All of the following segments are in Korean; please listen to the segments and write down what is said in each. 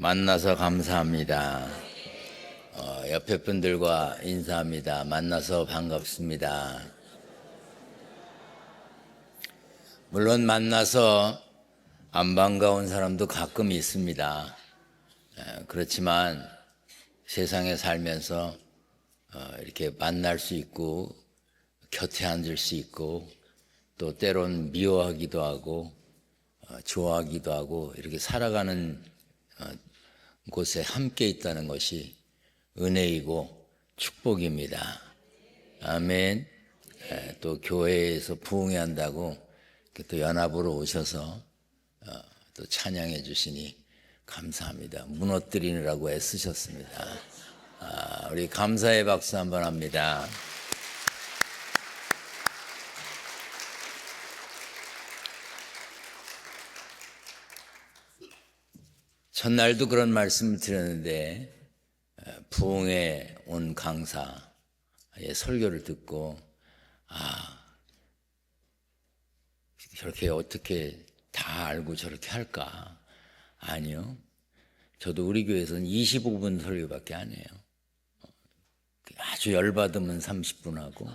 만나서 감사합니다. 옆에 분들과 인사합니다. 만나서 반갑습니다. 물론 만나서 안 반가운 사람도 가끔 있습니다. 그렇지만 세상에 살면서 이렇게 만날 수 있고 곁에 앉을 수 있고 또 때론 미워하기도 하고 좋아하기도 하고 이렇게 살아가는 곳에 함께 있다는 것이 은혜이고 축복입니다. 아멘. 또 교회에서 부흥회 한다고 또 연합으로 오셔서 또 찬양해 주시니 감사합니다. 무너뜨리느라고 애쓰셨습니다. 우리 감사의 박수 한번 합니다. 첫날도 그런 말씀을 드렸는데 부흥에 온 강사의 설교를 듣고 저렇게 어떻게 다 알고 저렇게 할까? 아니요. 저도 우리 교회에서는 25분 설교밖에 안 해요. 아주 열받으면 30분 하고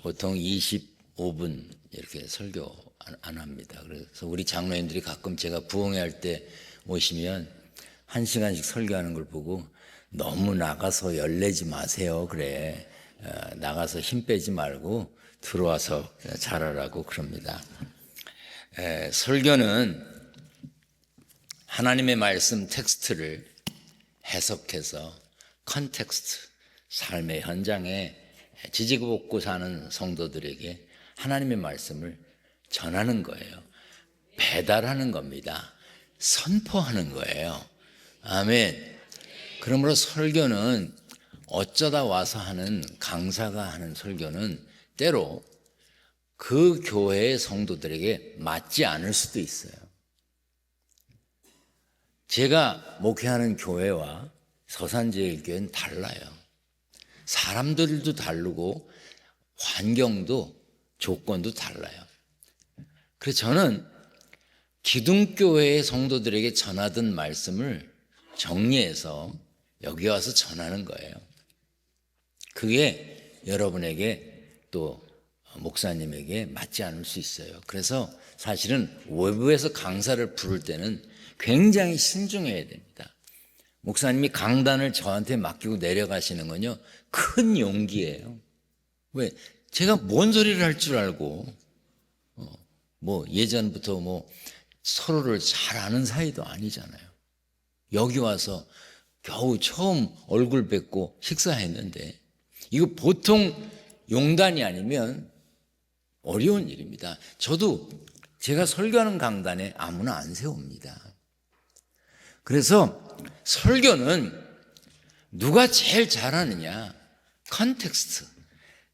보통 25분 이렇게 설교 안 합니다. 그래서 우리 장로님들이 가끔 제가 부흥회 할 때 오시면 1시간씩 설교하는 걸 보고 너무 나가서 열내지 마세요. 그래. 나가서 힘 빼지 말고 들어와서 잘하라고 그럽니다. 설교는 하나님의 말씀 텍스트를 해석해서 컨텍스트, 삶의 현장에 지지고 사는 성도들에게 하나님의 말씀을 전하는 거예요. 배달하는 겁니다. 선포하는 거예요. 아멘. 그러므로 설교는 어쩌다 와서 하는 강사가 하는 설교는 때로 그 교회의 성도들에게 맞지 않을 수도 있어요. 제가 목회하는 교회와 서산제일교회는 달라요. 사람들도 다르고 환경도 조건도 달라요. 그래서 저는 기둥교회의 성도들에게 전하던 말씀을 정리해서 여기 와서 전하는 거예요. 그게 여러분에게 또 목사님에게 맞지 않을 수 있어요. 그래서 사실은 외부에서 강사를 부를 때는 굉장히 신중해야 됩니다. 목사님이 강단을 저한테 맡기고 내려가시는 건요, 큰 용기예요. 왜? 제가 뭔 소리를 할 줄 알고, 예전부터 서로를 잘 아는 사이도 아니잖아요. 여기 와서 겨우 처음 얼굴 뵙고 식사했는데, 이거 보통 용단이 아니면 어려운 일입니다. 저도 제가 설교하는 강단에 아무나 안 세웁니다. 그래서 설교는 누가 제일 잘하느냐, 컨텍스트.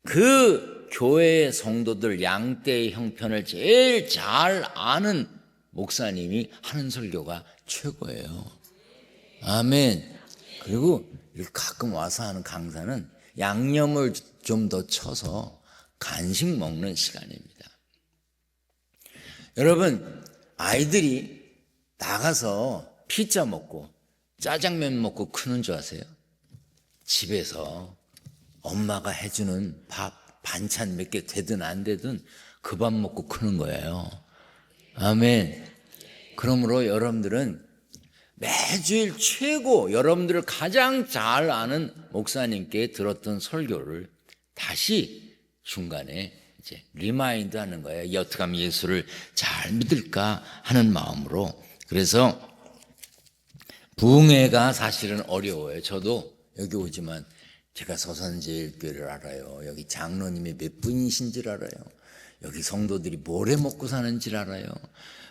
그 교회의 성도들 양떼의 형편을 제일 잘 아는 목사님이 하는 설교가 최고예요. 아멘. 그리고 가끔 와서 하는 강사는 양념을 좀 더 쳐서 간식 먹는 시간입니다. 여러분, 아이들이 나가서 피자 먹고 짜장면 먹고 크는 줄 아세요? 집에서 엄마가 해주는 밥, 반찬 몇 개 되든 안 되든 그 밥 먹고 크는 거예요. 아멘. 그러므로 여러분들은 매주일 최고 여러분들을 가장 잘 아는 목사님께 들었던 설교를 다시 중간에 이제 리마인드 하는 거예요. 어떻게 하면 예수를 잘 믿을까 하는 마음으로. 그래서 부흥회가 사실은 어려워요. 저도 여기 오지만 제가 서산제일교회를 알아요. 여기 장로님이 몇 분이신 줄 알아요. 여기 성도들이 뭘 해 먹고 사는지 알아요.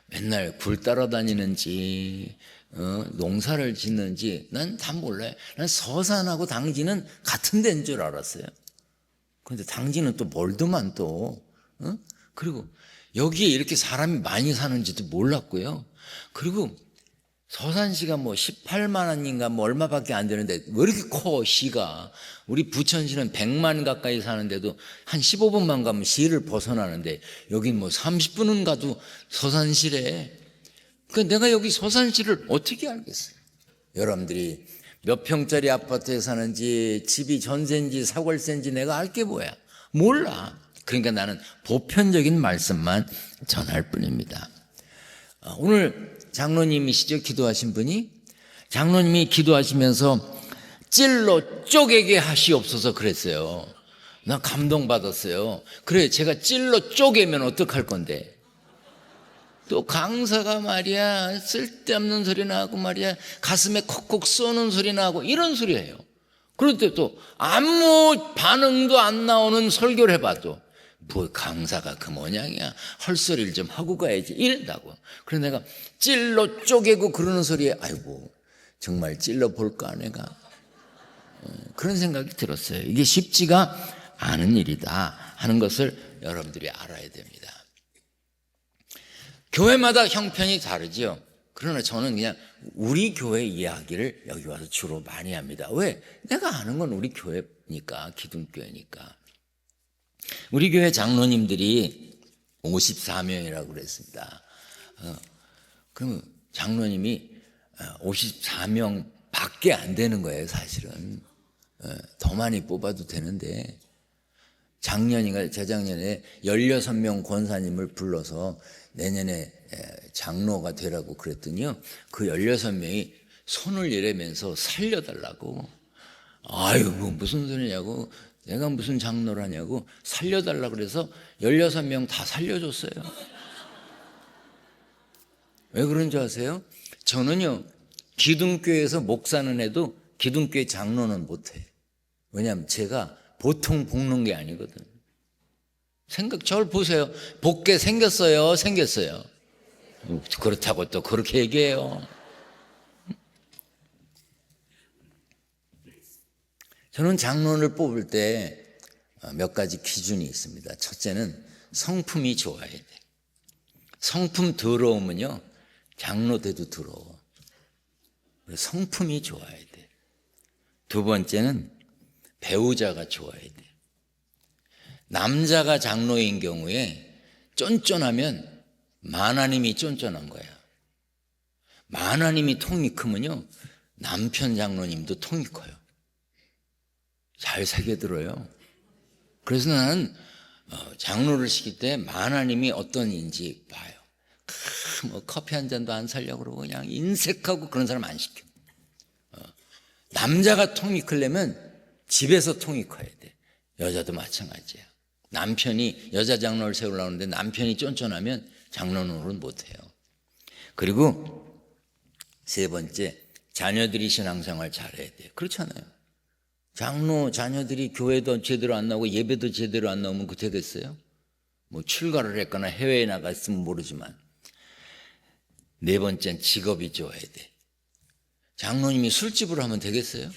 맨날 굴 따라다니는지 농사를 짓는지 난 다 몰라요. 난 서산하고 당진은 같은 데인 줄 알았어요. 그런데 당진은 또 멀더만 또. 그리고 여기에 이렇게 사람이 많이 사는지도 몰랐고요. 그리고 서산시가 18만 원인가 얼마밖에 안 되는데 왜 이렇게 커 시가. 우리 부천시는 100만 가까이 사는데도 한 15분만 가면 시를 벗어나는데 여긴 30분은 가도 서산시래. 그 내가 여기 서산시를 어떻게 알겠어요? 여러분들이 몇 평짜리 아파트에 사는지, 집이 전세인지 사골세인지 내가 알 게 뭐야? 몰라. 그러니까 나는 보편적인 말씀만 전할 뿐입니다. 오늘 장로님이시죠? 기도하신 분이? 장로님이 기도하시면서 찔러 쪼개게 하시옵소서 그랬어요. 나 감동받았어요. 그래, 제가 찔러 쪼개면 어떡할 건데? 또 강사가 말이야 쓸데없는 소리 나고 말이야 가슴에 콕콕 쏘는 소리 나고 이런 소리예요. 그런데 또 아무 반응도 안 나오는 설교를 해봐도 뭐 강사가 그 모양이야, 헐소리를 좀 하고 가야지 이런다고. 그래서 내가 찔러 쪼개고 그러는 소리에 아이고 정말 찔러 볼까 내가, 그런 생각이 들었어요. 이게 쉽지가 않은 일이다 하는 것을 여러분들이 알아야 됩니다. 교회마다 형편이 다르죠. 그러나 저는 그냥 우리 교회 이야기를 여기 와서 주로 많이 합니다. 왜? 내가 아는 건 우리 교회니까, 기둥교회니까. 우리 교회 장로님들이 54명이라고 그랬습니다. 그러면 장로님이 54명 밖에 안 되는 거예요, 사실은. 더 많이 뽑아도 되는데, 작년인가 재작년에 16명 권사님을 불러서 내년에 장로가 되라고 그랬더니요, 그 16명이 손을 이래면서 살려달라고. 아유, 무슨 소리냐고. 내가 무슨 장로라냐고. 살려달라고 그래서 16명 다 살려줬어요. 왜 그런 줄 아세요? 저는요, 기둥교회에서 목사는 해도 기둥교회 장로는 못해. 왜냐하면 제가 보통 볶는 게 아니거든. 저를 보세요. 볶게 생겼어요, 생겼어요? 그렇다고 또 그렇게 얘기해요. 저는 장로를 뽑을 때 몇 가지 기준이 있습니다. 첫째는 성품이 좋아야 돼. 성품 더러우면요, 장로 돼도 더러워. 성품이 좋아야 돼. 두 번째는 배우자가 좋아야 돼. 남자가 장로인 경우에 쫀쫀하면 만화님이 쫀쫀한 거야. 만화님이 통이 크면요, 남편 장로님도 통이 커요. 잘 새겨들어요. 그래서 나는 장로를 시킬 때 만화님이 어떤인지 봐요. 뭐 커피 한 잔도 안 사려고 그러고 그냥 인색하고 그런 사람 안 시켜. 남자가 통이 크려면 집에서 통이 커야 돼. 여자도 마찬가지야. 남편이 여자 장로를 세우려고 하는데 남편이 쫀쫀하면 장로는 못해요. 그리고 세 번째, 자녀들이 신앙생활 잘해야 돼요. 그렇잖아요. 장로 자녀들이 교회도 제대로 안 나오고 예배도 제대로 안 나오면 그 되겠어요? 뭐 출가를 했거나 해외에 나갔으면 모르지만. 네 번째는 직업이 좋아야 돼. 장로님이 술집을 하면 되겠어요?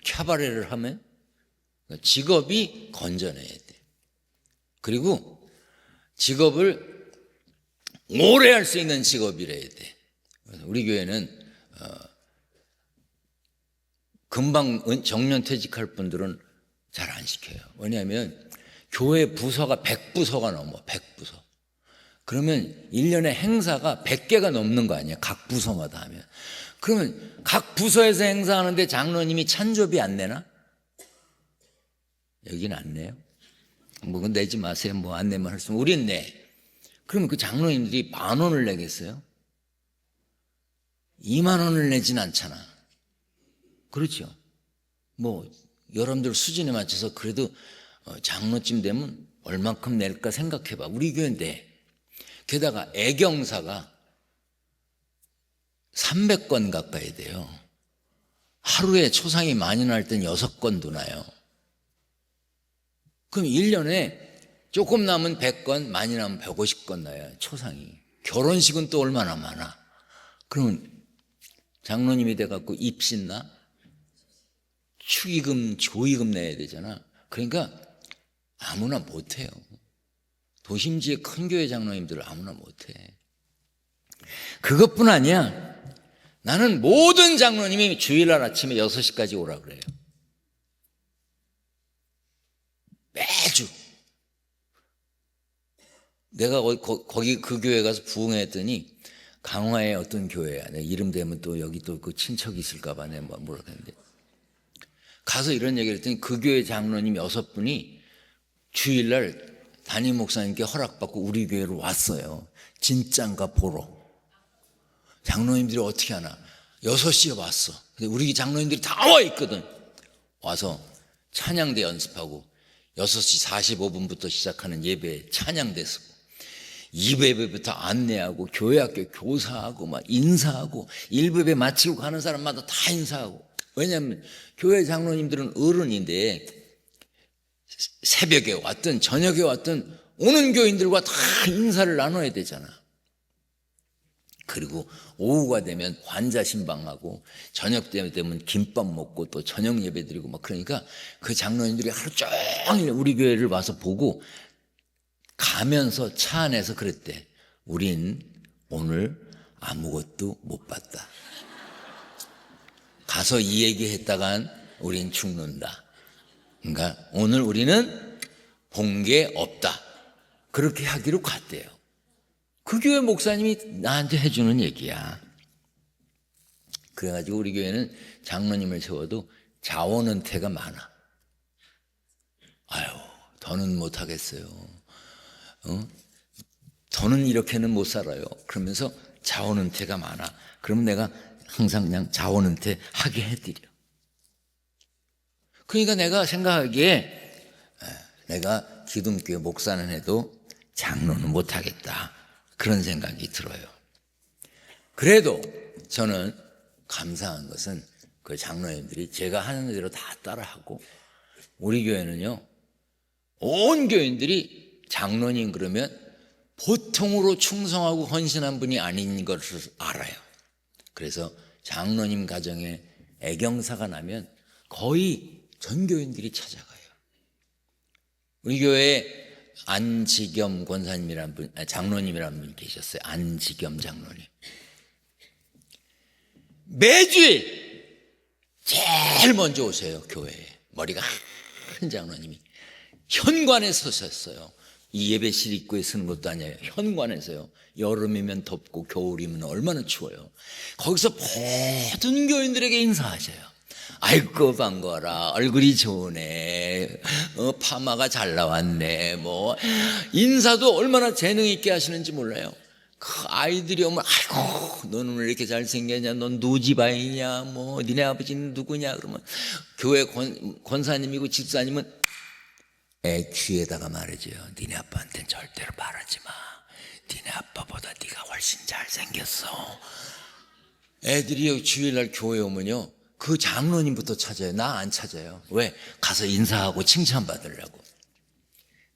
캬바레를 하면? 직업이 건전해야 돼. 그리고 직업을 오래 할 수 있는 직업이라야 돼. 우리 교회는 금방 정년 퇴직할 분들은 잘 안 시켜요. 왜냐하면 교회 부서가 100부서가 넘어. 100부서. 그러면 1년에 행사가 100개가 넘는 거 아니에요, 각 부서마다 하면. 그러면 각 부서에서 행사하는데 장로님이 찬조비 안 내나? 여기는 안 내요. 뭐 내지 마세요. 뭐 안 내면 할 수 있으면 우린 내. 그러면 그 장로님들이 10,000원을 내겠어요? 20,000원을 내진 않잖아. 그렇죠. 뭐 여러분들 수준에 맞춰서 그래도 장로쯤 되면 얼만큼 낼까 생각해봐. 우리 교회는 내. 게다가 애경사가 300건 가까이 돼요. 하루에 초상이 많이 날 땐 6건도 나요. 그럼 1년에 조금 남은 100건, 많이 남은 150건 나요, 초상이. 결혼식은 또 얼마나 많아. 그러면 장로님이 돼갖고 입신나? 축의금, 조의금 내야 되잖아. 그러니까 아무나 못해요. 도심지의 큰 교회 장로님들은 아무나 못해. 그것뿐 아니야. 나는 모든 장로님이 주일날 아침에 6시까지 오라 그래요. 매주. 내가 거기 그 교회 가서 부흥했더니 강화의 어떤 교회야. 내 이름 대면 또 여기 또 그 친척이 있을까봐 내가 뭐라 했는데. 가서 이런 얘기를 했더니 그 교회 장로님 6분이 주일날 담임 목사님께 허락받고 우리 교회로 왔어요. 진짠가 보러. 장로님들이 어떻게 하나. 6시에 왔어. 근데 우리 장로님들이 다 와 있거든. 와서 찬양대 연습하고 6시 45분부터 시작하는 예배에 찬양대 쓰고 2부예배부터 안내하고 교회학교 교사하고 막 인사하고 1부예배 마치고 가는 사람마다 다 인사하고. 왜냐하면 교회 장로님들은 어른인데 새벽에 왔든 저녁에 왔든 오는 교인들과 다 인사를 나눠야 되잖아. 그리고 오후가 되면 환자 신방하고 저녁 되면 김밥 먹고 또 저녁 예배 드리고 막 그러니까 그 장로님들이 하루 종일 우리 교회를 와서 보고 가면서 차 안에서 그랬대. 우린 오늘 아무것도 못 봤다. 가서 이 얘기 했다간 우린 죽는다. 그러니까 오늘 우리는 본 게 없다. 그렇게 하기로 갔대요. 그 교회 목사님이 나한테 해주는 얘기야. 그래가지고 우리 교회는 장로님을 세워도 자원은퇴가 많아. 아유, 더는 못하겠어요. 더는 이렇게는 못 살아요. 그러면서 자원은퇴가 많아. 그러면 내가 항상 그냥 자원은퇴 하게 해드려. 그러니까 내가 생각하기에 내가 기둥교회 목사는 해도 장로는 못하겠다. 그런 생각이 들어요. 그래도 저는 감사한 것은 그 장로님들이 제가 하는 대로 다 따라하고 우리 교회는요. 온 교인들이 장로님 그러면 보통으로 충성하고 헌신한 분이 아닌 것을 알아요. 그래서 장로님 가정에 애경사가 나면 거의 전 교인들이 찾아가요. 우리 교회에 안지겸 권사님이라는 분, 장로님이라는 분이 계셨어요. 안지겸 장로님. 매주일 제일 먼저 오세요. 교회에. 머리가 큰 장로님이 현관에 서셨어요. 이 예배실 입구에 서는 것도 아니에요. 현관에서요. 여름이면 덥고 겨울이면 얼마나 추워요. 거기서 모든 교인들에게 인사하셔요. 아이고 반가워라. 얼굴이 좋으네. 파마가 잘 나왔네. 뭐 인사도 얼마나 재능 있게 하시는지 몰라요. 그 아이들이 오면 아이고 너는 왜 이렇게 잘생겼냐. 넌 누지바이냐. 뭐 니네 아버지는 누구냐. 그러면 교회 권사님이고 집사님은 애 귀에다가 말해줘요. 니네 아빠한테는 절대로 말하지 마. 니네 아빠보다 네가 훨씬 잘생겼어. 애들이 주일날 교회 오면요. 그 장로님부터 찾아요. 나 안 찾아요. 왜? 가서 인사하고 칭찬받으려고.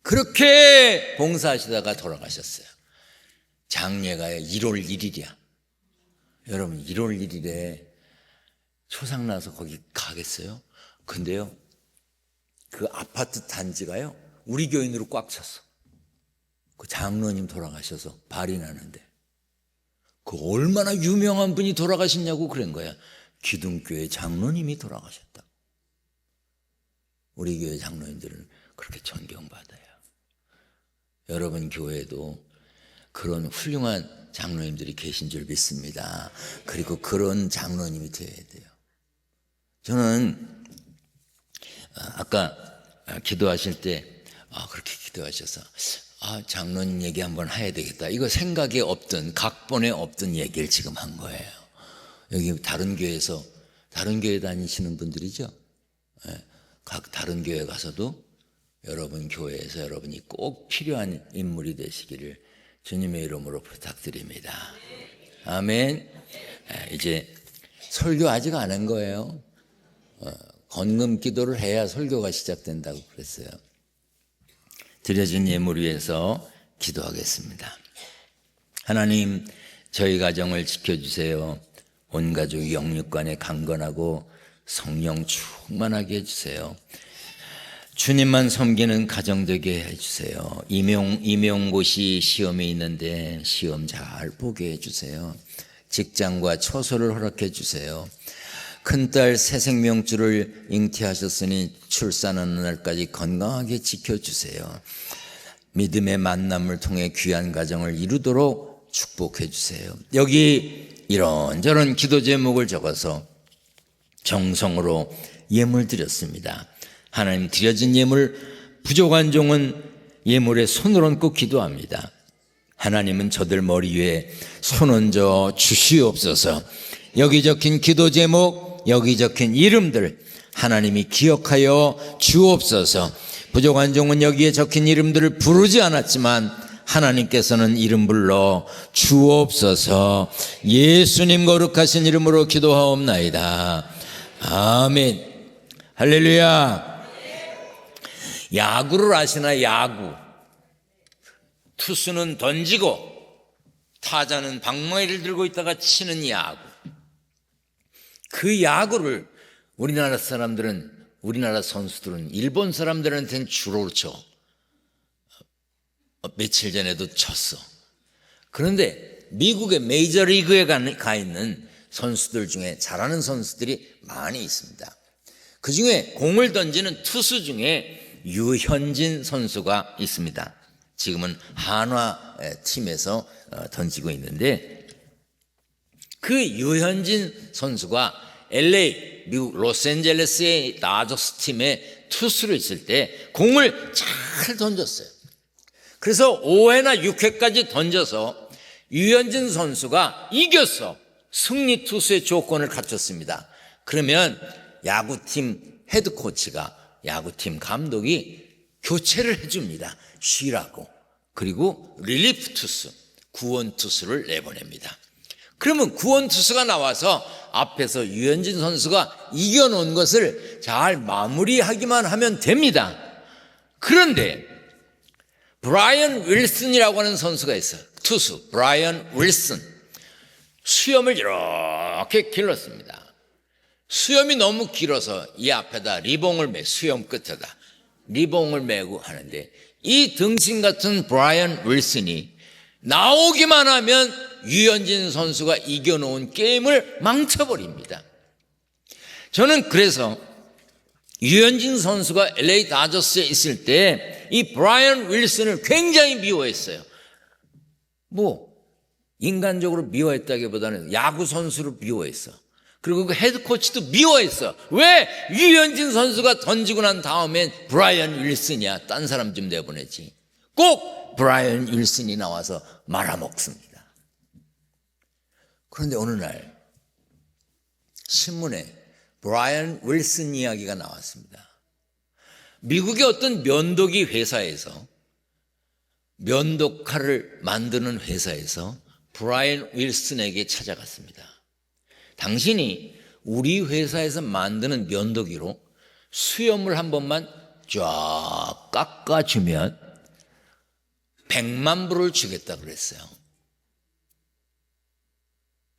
그렇게 봉사하시다가 돌아가셨어요. 장례가 1월 1일이야. 여러분 1월 1일에 초상나서 거기 가겠어요? 근데요. 그 아파트 단지가요. 우리 교인으로 꽉 찼어. 그 장로님 돌아가셔서 발이 나는데. 그 얼마나 유명한 분이 돌아가셨냐고 그런 거야. 기둥교회 장로님이 돌아가셨다. 우리 교회 장로님들은 그렇게 존경받아요. 여러분 교회에도 그런 훌륭한 장로님들이 계신 줄 믿습니다. 그리고 그런 장로님이 되어야 돼요. 저는 아까 기도하실 때 그렇게 기도하셔서 장로님 얘기 한번 해야 되겠다. 이거 생각에 없던 각본에 없던 얘기를 지금 한 거예요. 여기 다른 교회에서 다른 교회 다니시는 분들이죠. 각 다른 교회 가서도 여러분 교회에서 여러분이 꼭 필요한 인물이 되시기를 주님의 이름으로 부탁드립니다. 아멘. 이제 설교 아직 안 한 거예요. 건금 기도를 해야 설교가 시작된다고 그랬어요. 드려진 예물 위해서 기도하겠습니다. 하나님, 저희 가정을 지켜주세요. 온 가족이 영육간에 강건하고 성령 충만하게 해주세요. 주님만 섬기는 가정 되게 해주세요. 임용고시 시험이 있는데 시험 잘 보게 해주세요. 직장과 처소를 허락해 주세요. 큰딸 새 생명줄을 잉태하셨으니 출산하는 날까지 건강하게 지켜주세요. 믿음의 만남을 통해 귀한 가정을 이루도록 축복해 주세요. 여기 이런저런 기도 제목을 적어서 정성으로 예물 드렸습니다. 하나님 드려진 예물 부족한 종은 예물에 손을 얹고 기도합니다. 하나님은 저들 머리 위에 손 얹어 주시옵소서. 여기 적힌 기도 제목, 여기 적힌 이름들 하나님이 기억하여 주옵소서. 부족한 종은 여기에 적힌 이름들을 부르지 않았지만 하나님께서는 이름 불러 주옵소서. 예수님 거룩하신 이름으로 기도하옵나이다. 아멘. 할렐루야. 야구를 아시나? 야구. 투수는 던지고 타자는 방망이를 들고 있다가 치는 야구. 그 야구를 우리나라 사람들은, 우리나라 선수들은 일본 사람들한테는 주로 쳐. 며칠 전에도 쳤어. 그런데 미국의 메이저리그에 가 있는 선수들 중에 잘하는 선수들이 많이 있습니다. 그 중에 공을 던지는 투수 중에 유현진 선수가 있습니다. 지금은 한화 팀에서 던지고 있는데, 그 유현진 선수가 LA, 미국 로스앤젤레스의 다저스 팀에 투수로 있을 때 공을 잘 던졌어요. 그래서 5회나 6회까지 던져서 유현진 선수가 이겼어. 승리 투수의 조건을 갖췄습니다. 그러면 야구팀 헤드코치가, 야구팀 감독이 교체를 해줍니다. 쉬라고. 그리고 릴리프 투수, 구원 투수를 내보냅니다. 그러면 구원 투수가 나와서 앞에서 유현진 선수가 이겨놓은 것을 잘 마무리하기만 하면 됩니다. 그런데 브라이언 윌슨이라고 하는 선수가 있어요. 투수 브라이언 윌슨. 수염을 이렇게 길렀습니다. 수염이 너무 길어서 이 앞에다 리봉을 수염 끝에다 리봉을 매고 하는데, 이 등신 같은 브라이언 윌슨이 나오기만 하면 유현진 선수가 이겨놓은 게임을 망쳐버립니다. 저는 그래서 유현진 선수가 LA 다저스에 있을 때 이 브라이언 윌슨을 굉장히 미워했어요. 인간적으로 미워했다기보다는 야구 선수를 미워했어. 그리고 그 헤드코치도 미워했어. 왜? 유현진 선수가 던지고 난 다음엔 브라이언 윌슨이야. 딴 사람 좀 내보내지. 꼭 브라이언 윌슨이 나와서 말아먹습니다. 그런데 어느 날 신문에 브라이언 윌슨 이야기가 나왔습니다. 미국의 어떤 면도기 회사에서, 면도칼을 만드는 회사에서 브라이언 윌슨에게 찾아갔습니다. 당신이 우리 회사에서 만드는 면도기로 수염을 한 번만 쫙 깎아주면 100만 불을 주겠다 그랬어요.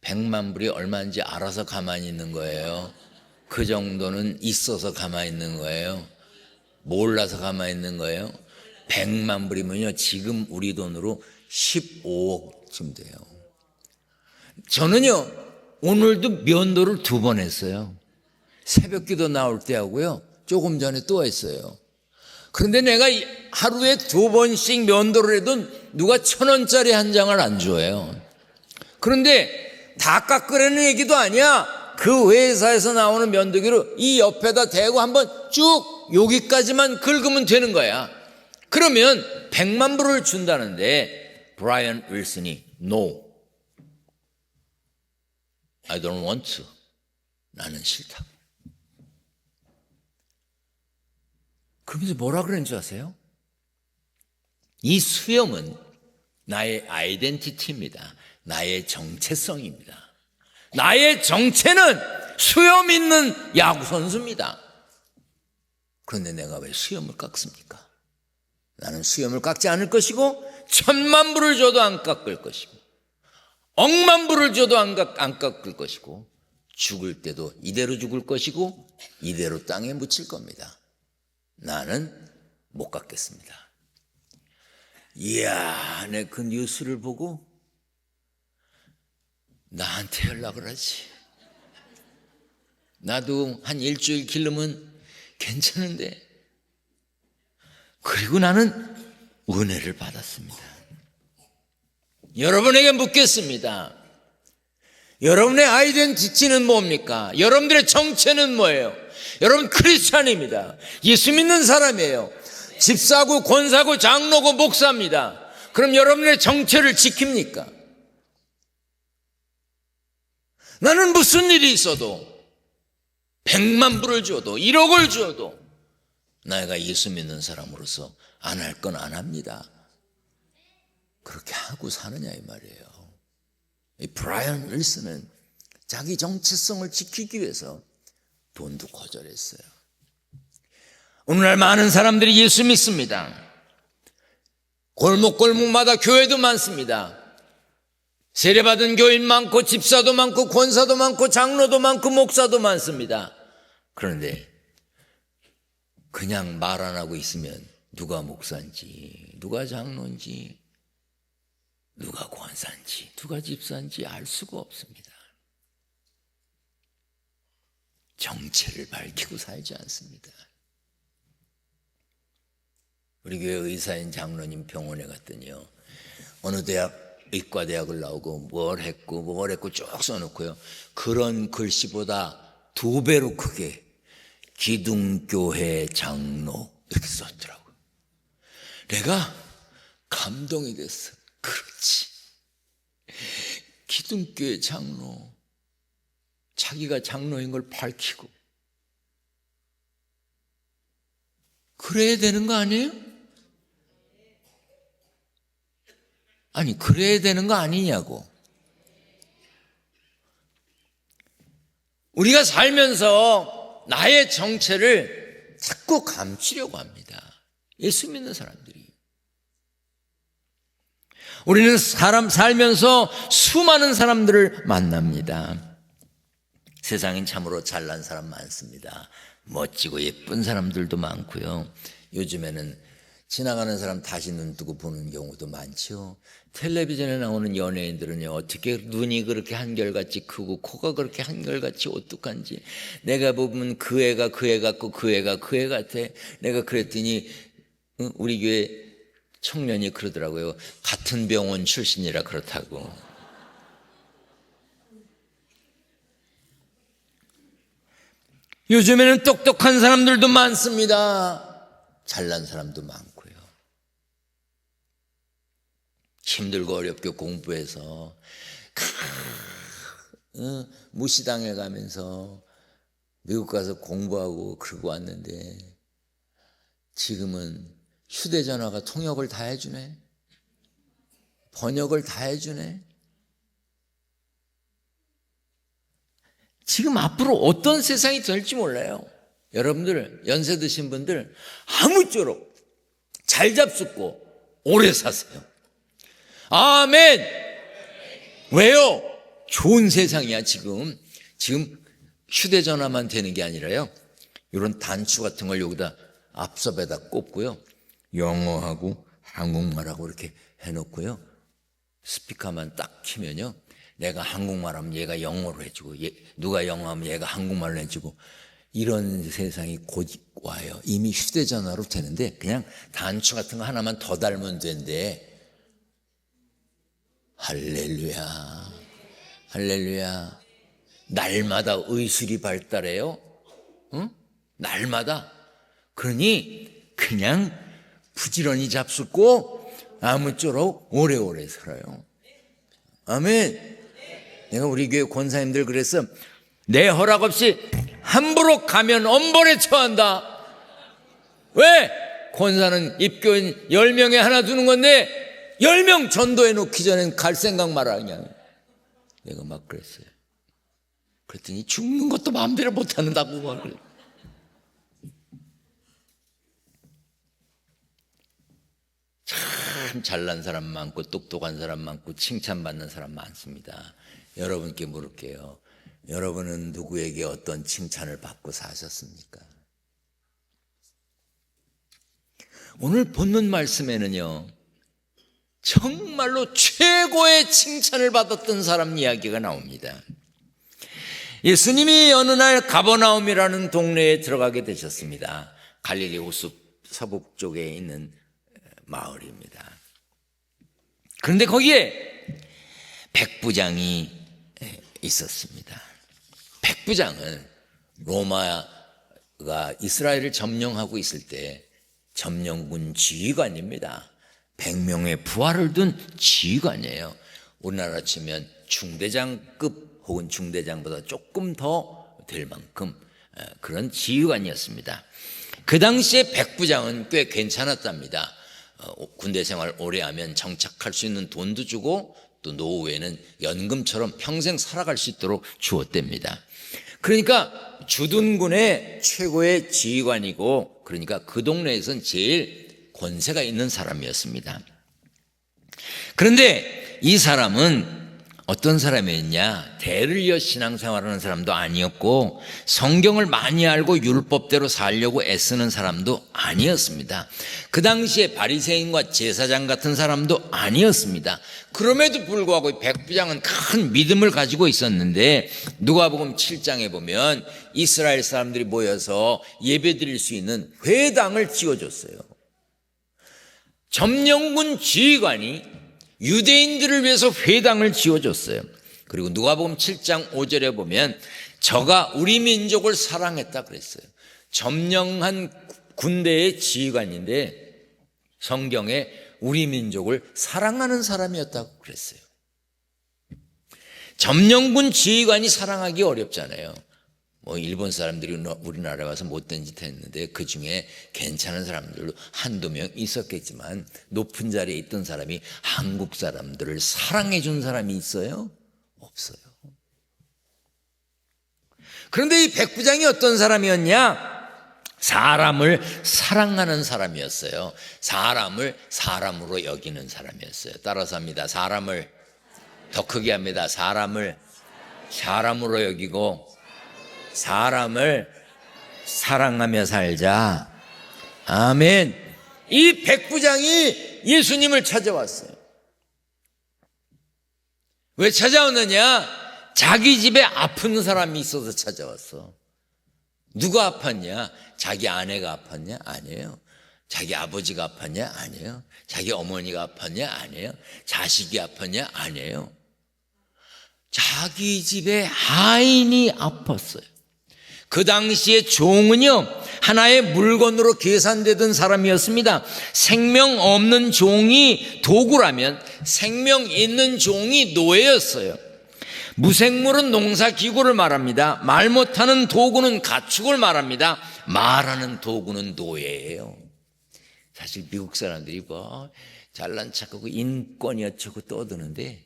100만 불이 얼마인지 알아서 가만히 있는 거예요. 그 정도는 있어서 가만히 있는 거예요. 몰라서 가만히 있는 거예요. 100만 불이면요, 지금 우리 돈으로 15억쯤 돼요. 저는요, 오늘도 면도를 2번 했어요. 새벽기도 나올 때 하고요, 조금 전에 또 했어요. 그런데 내가 하루에 2번씩 면도를 해도 누가 1,000원짜리 한 장을 안 줘요. 그런데 다 깎으라는 얘기도 아니야. 그 회사에서 나오는 면도기로 이 옆에다 대고 한번 쭉 여기까지만 긁으면 되는 거야. 그러면 100만 불을 준다는데 브라이언 윌슨이 No, I don't want to. 나는 싫다고. 그러면서 뭐라 그랬는지 아세요? 이 수염은 나의 아이덴티티입니다. 나의 정체성입니다. 나의 정체는 수염 있는 야구 선수입니다. 그런데 내가 왜 수염을 깎습니까? 나는 수염을 깎지 않을 것이고 1,000만 불을 줘도 안 깎을 것이고 억만 불을 줘도 안 깎을 것이고 죽을 때도 이대로 죽을 것이고 이대로 땅에 묻힐 겁니다. 나는 못 깎겠습니다. 이야, 내 그 뉴스를 보고 나한테 연락을 하지. 나도 한 일주일 기르면 괜찮은데. 그리고 나는 은혜를 받았습니다. 여러분에게 묻겠습니다. 여러분의 아이덴티티는 뭡니까? 여러분들의 정체는 뭐예요? 여러분 크리스찬입니다. 예수 믿는 사람이에요. 집사고 권사고 장로고 목사입니다. 그럼 여러분의 정체를 지킵니까? 나는 무슨 일이 있어도 100만 불을 줘도 1억을 줘도 내가 예수 믿는 사람으로서 안 할 건 안 합니다. 그렇게 하고 사느냐 이 말이에요. 이 브라이언 윌슨은 자기 정체성을 지키기 위해서 돈도 거절했어요. 오늘날 많은 사람들이 예수 믿습니다. 골목골목마다 교회도 많습니다. 세례받은 교인 많고 집사도 많고 권사도 많고 장로도 많고 목사도 많습니다. 그런데 그냥 말 안 하고 있으면 누가 목사인지 누가 장로인지 누가 권사인지 누가 집사인지 알 수가 없습니다. 정체를 밝히고 살지 않습니다. 우리 교회 의사인 장로님 병원에 갔더니요, 어느 대학 의과대학을 나오고 뭘 했고 쭉 써놓고요, 그런 글씨보다 2배로 크게 기둥교회 장로 이렇게 썼더라고요. 내가 감동이 됐어. 그렇지, 기둥교회 장로, 자기가 장로인 걸 밝히고 그래야 되는 거 아니에요? 아니, 그래야 되는 거 아니냐고. 우리가 살면서 나의 정체를 자꾸 감추려고 합니다. 예수 믿는 사람들이. 우리는 살면서 수많은 사람들을 만납니다. 세상엔 참으로 잘난 사람 많습니다. 멋지고 예쁜 사람들도 많고요. 요즘에는 지나가는 사람 다시 눈 뜨고 보는 경우도 많죠. 텔레비전에 나오는 연예인들은요, 어떻게 눈이 그렇게 한결같이 크고 코가 그렇게 한결같이 오뚝한지. 내가 보면 그 애가 그 애 같고 그 애가 그 애 같아. 내가 그랬더니 우리 교회 청년이 그러더라고요. 같은 병원 출신이라 그렇다고. 요즘에는 똑똑한 사람들도 많습니다. 잘난 사람도 많고요. 힘들고 어렵게 공부해서 무시당해 가면서 미국 가서 공부하고 그러고 왔는데 지금은 휴대전화가 통역을 다 해주네. 번역을 다 해주네. 지금 앞으로 어떤 세상이 될지 몰라요. 여러분들 연세 드신 분들 아무쪼록 잘 잡숫고 오래 사세요. 아멘. 왜요? 좋은 세상이야. 지금 휴대전화만 되는 게 아니라요, 이런 단추 같은 걸 여기다 앞섭에다 꼽고요, 영어하고 한국말하고 이렇게 해놓고요, 스피커만 딱 키면요, 내가 한국말하면 얘가 영어로 해주고, 누가 영어하면 얘가 한국말로 해주고, 이런 세상이 곧 와요. 이미 휴대전화로 되는데 그냥 단추 같은 거 하나만 더 달면 된대. 할렐루야, 할렐루야. 날마다 의술이 발달해요. 응? 날마다. 그러니 그냥 부지런히 잡숫고 아무쪼록 오래오래 살아요. 아멘. 내가 우리 교회 권사님들 그랬어. 내 허락 없이 함부로 가면 엄벌에 처한다. 왜? 권사는 입교인 10명에 하나 두는 건데 10명 전도해 놓기 전엔 갈 생각 마라. 그냥 내가 막 그랬어요. 그랬더니 죽는 것도 마음대로 못한다고 막 그래. 참 잘난 사람 많고 똑똑한 사람 많고 칭찬받는 사람 많습니다. 여러분께 물을게요. 여러분은 누구에게 어떤 칭찬을 받고 사셨습니까? 오늘 본문 말씀에는요, 정말로 최고의 칭찬을 받았던 사람 이야기가 나옵니다. 예수님이 어느 날 가버나움이라는 동네에 들어가게 되셨습니다. 갈릴리 호수 서북 쪽에 있는 마을입니다. 그런데 거기에 백부장이 있었습니다. 백부장은 로마가 이스라엘을 점령하고 있을 때 점령군 지휘관입니다. 100명의 부하를 둔 지휘관이에요. 우리나라 치면 중대장급 혹은 중대장보다 조금 더 될 만큼 그런 지휘관이었습니다. 그 당시에 백부장은 꽤 괜찮았답니다. 군대 생활 오래 하면 정착할 수 있는 돈도 주고 또 노후에는 연금처럼 평생 살아갈 수 있도록 주었답니다. 그러니까 주둔군의 최고의 지휘관이고, 그러니까 그 동네에선 제일 권세가 있는 사람이었습니다. 그런데 이 사람은 어떤 사람이었냐? 대를 이어 신앙생활하는 사람도 아니었고 성경을 많이 알고 율법대로 살려고 애쓰는 사람도 아니었습니다. 그 당시에 바리새인과 제사장 같은 사람도 아니었습니다. 그럼에도 불구하고 백부장은 큰 믿음을 가지고 있었는데, 누가복음 7장에 보면 이스라엘 사람들이 모여서 예배드릴 수 있는 회당을 지어줬어요. 점령군 지휘관이 유대인들을 위해서 회당을 지어줬어요. 그리고 누가복음 7장 5절에 보면 저가 우리 민족을 사랑했다 그랬어요. 점령한 군대의 지휘관인데 성경에 우리 민족을 사랑하는 사람이었다고 그랬어요. 점령군 지휘관이 사랑하기 어렵잖아요. 일본 사람들이 우리나라에 와서 못된 짓 했는데 그 중에 괜찮은 사람들도 한두 명 있었겠지만 높은 자리에 있던 사람이 한국 사람들을 사랑해 준 사람이 있어요? 없어요. 그런데 이 백부장이 어떤 사람이었냐? 사람을 사랑하는 사람이었어요. 사람을 사람으로 여기는 사람이었어요. 따라서 합니다. 사람을 더 크게 합니다. 사람을 사람으로 여기고 사람을 사랑하며 살자. 아멘. 이 백부장이 예수님을 찾아왔어요. 왜 찾아왔느냐? 자기 집에 아픈 사람이 있어서 찾아왔어. 누가 아팠냐? 자기 아내가 아팠냐? 아니에요. 자기 아버지가 아팠냐? 아니에요. 자기 어머니가 아팠냐? 아니에요. 자식이 아팠냐? 아니에요. 자기 집에 하인이 아팠어요. 그 당시에 종은요, 하나의 물건으로 계산되던 사람이었습니다. 생명 없는 종이 도구라면 생명 있는 종이 노예였어요. 무생물은 농사기구를 말합니다. 말 못하는 도구는 가축을 말합니다. 말하는 도구는 노예예요. 사실 미국 사람들이 잘난 척하고 인권이 어쩌고 떠드는데,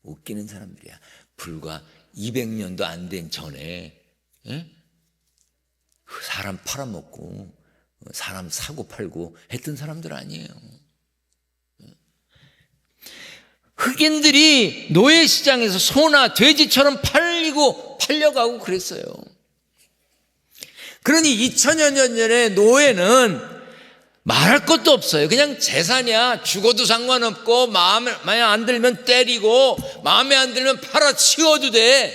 웃기는 사람들이야. 불과 200년도 안 된 전에 사람 팔아먹고 사람 사고 팔고 했던 사람들 아니에요. 흑인들이 노예시장에서 소나 돼지처럼 팔려가고 그랬어요. 그러니 2000여 년 전에 노예는 말할 것도 없어요. 그냥 재산이야. 죽어도 상관없고 마음에 안 들면 때리고 마음에 안 들면 팔아치워도 돼.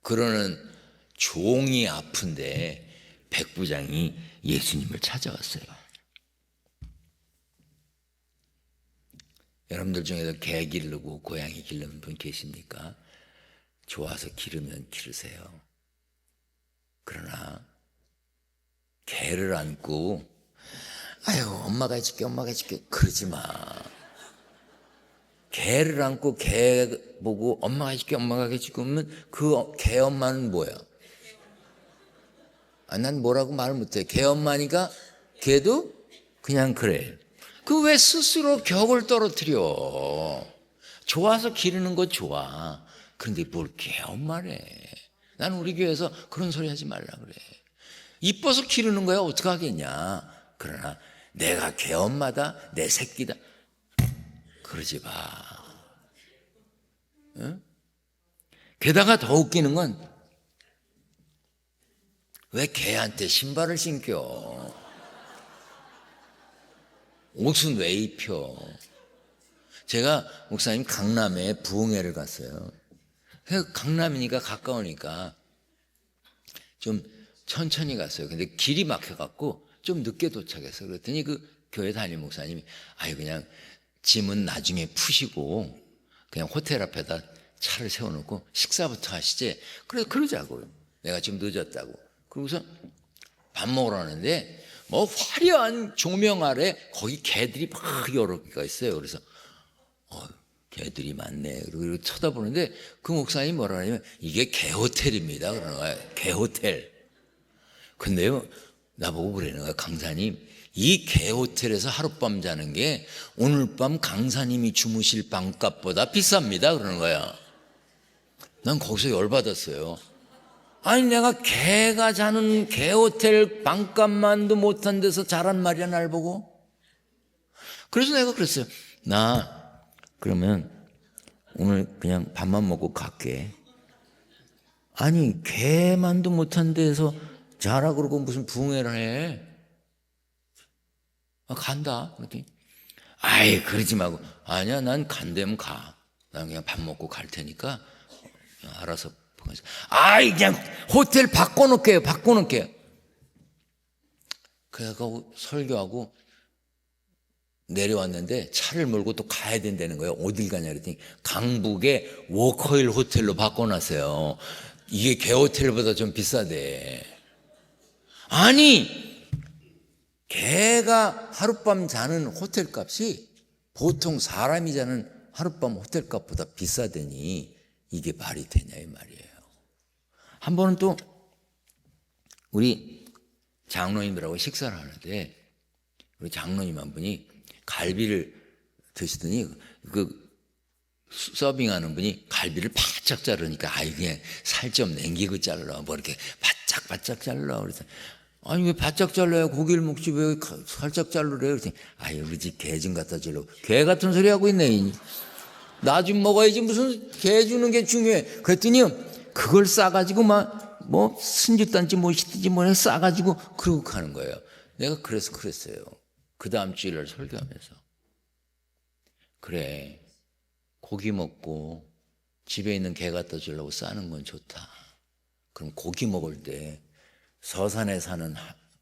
그러는 종이 아픈데 백부장이 예수님을 찾아왔어요. 여러분들 중에서 개 기르고 고양이 기르는 분 계십니까? 좋아서 기르면 기르세요. 그러나 개를 안고 엄마가 해줄게 그러지 마. 개를 안고 개 보고 엄마가 해줄게 그러면 그 개 엄마는 뭐야? 난 뭐라고 말 못해. 개 엄마니까 개도 그냥 그래. 그 왜 스스로 격을 떨어뜨려? 좋아서 기르는 거 좋아. 그런데 뭘 개 엄마래. 난 우리 교회에서 그런 소리 하지 말라 그래. 이뻐서 기르는 거야 어떻게 하겠냐. 그러나 내가 개 엄마다, 내 새끼다, 그러지 마. 응? 게다가 더 웃기는 건 왜 개한테 신발을 신겨? 옷은 왜 입혀? 제가 목사님 강남에 부흥회를 갔어요. 강남이니까 가까우니까 좀 천천히 갔어요. 근데 길이 막혀갖고 좀 늦게 도착했어요. 그랬더니 그 교회 담임 목사님이 그냥 짐은 나중에 푸시고 그냥 호텔 앞에다 차를 세워놓고 식사부터 하시지. 그래서 그러자고요. 내가 지금 늦었다고. 그러고서 밥 먹으러 가는데 뭐 화려한 조명 아래 거기 개들이 막 여러 개가 있어요. 그래서 개들이 많네. 그리고 쳐다보는데 그 목사님이 뭐라 하냐면 이게 개호텔입니다. 그러는 거예요. 개호텔. 근데요, 나보고 그러는 거예요. 강사님, 이 개호텔에서 하룻밤 자는 게 오늘 밤 강사님이 주무실 방값보다 비쌉니다. 그러는 거야. 난 거기서 열받았어요. 아니, 내가 개가 자는 개호텔 방값만도 못한 데서 자란 말이야, 날 보고. 그래서 내가 그랬어요. 나 그러면 오늘 그냥 밥만 먹고 갈게. 아니, 개만도 못한 데서 자라 그러고 무슨 부흥회를 해. 간다. 그랬더니 아이, 그러지 말고. 아니야, 난 간다면 가. 난 그냥 밥 먹고 갈 테니까 그냥 알아서. 아이, 그냥 호텔 바꿔놓을게요. 그래서 설교하고 내려왔는데 차를 몰고 또 가야 된다는 거예요. 어딜 가냐 그랬더니 강북의 워커힐 호텔로 바꿔놨어요. 이게 개호텔보다 좀 비싸대. 아니, 개가 하룻밤 자는 호텔 값이 보통 사람이 자는 하룻밤 호텔 값보다 비싸다니 이게 말이 되냐 이 말이에요. 한 번은 또 우리 장로님들하고 식사를 하는데 우리 장로님 한 분이 갈비를 드시더니 그 서빙하는 분이 갈비를 바짝 자르니까 아이, 그냥 살 좀 남기고 잘라. 뭐 이렇게 바짝 잘라. 그래서 아니, 왜 바짝 잘라요? 고기를 먹지 왜 살짝 자르래요? 그랬더니 아이, 우리 집 개 좀 갖다 주려고. 개 같은 소리 하고 있네. 나 좀 먹어야지 무슨 개 주는 게 중요해. 그랬더니 그걸 싸가지고 막 뭐 순짓단지 뭐 시든지 뭐 싸가지고 그러고 가는 거예요. 내가 그래서 그랬어요. 그 다음 주일날 설교하면서 그래, 고기 먹고 집에 있는 개 갖다 주려고 싸는 건 좋다. 그럼 고기 먹을 때 서산에 사는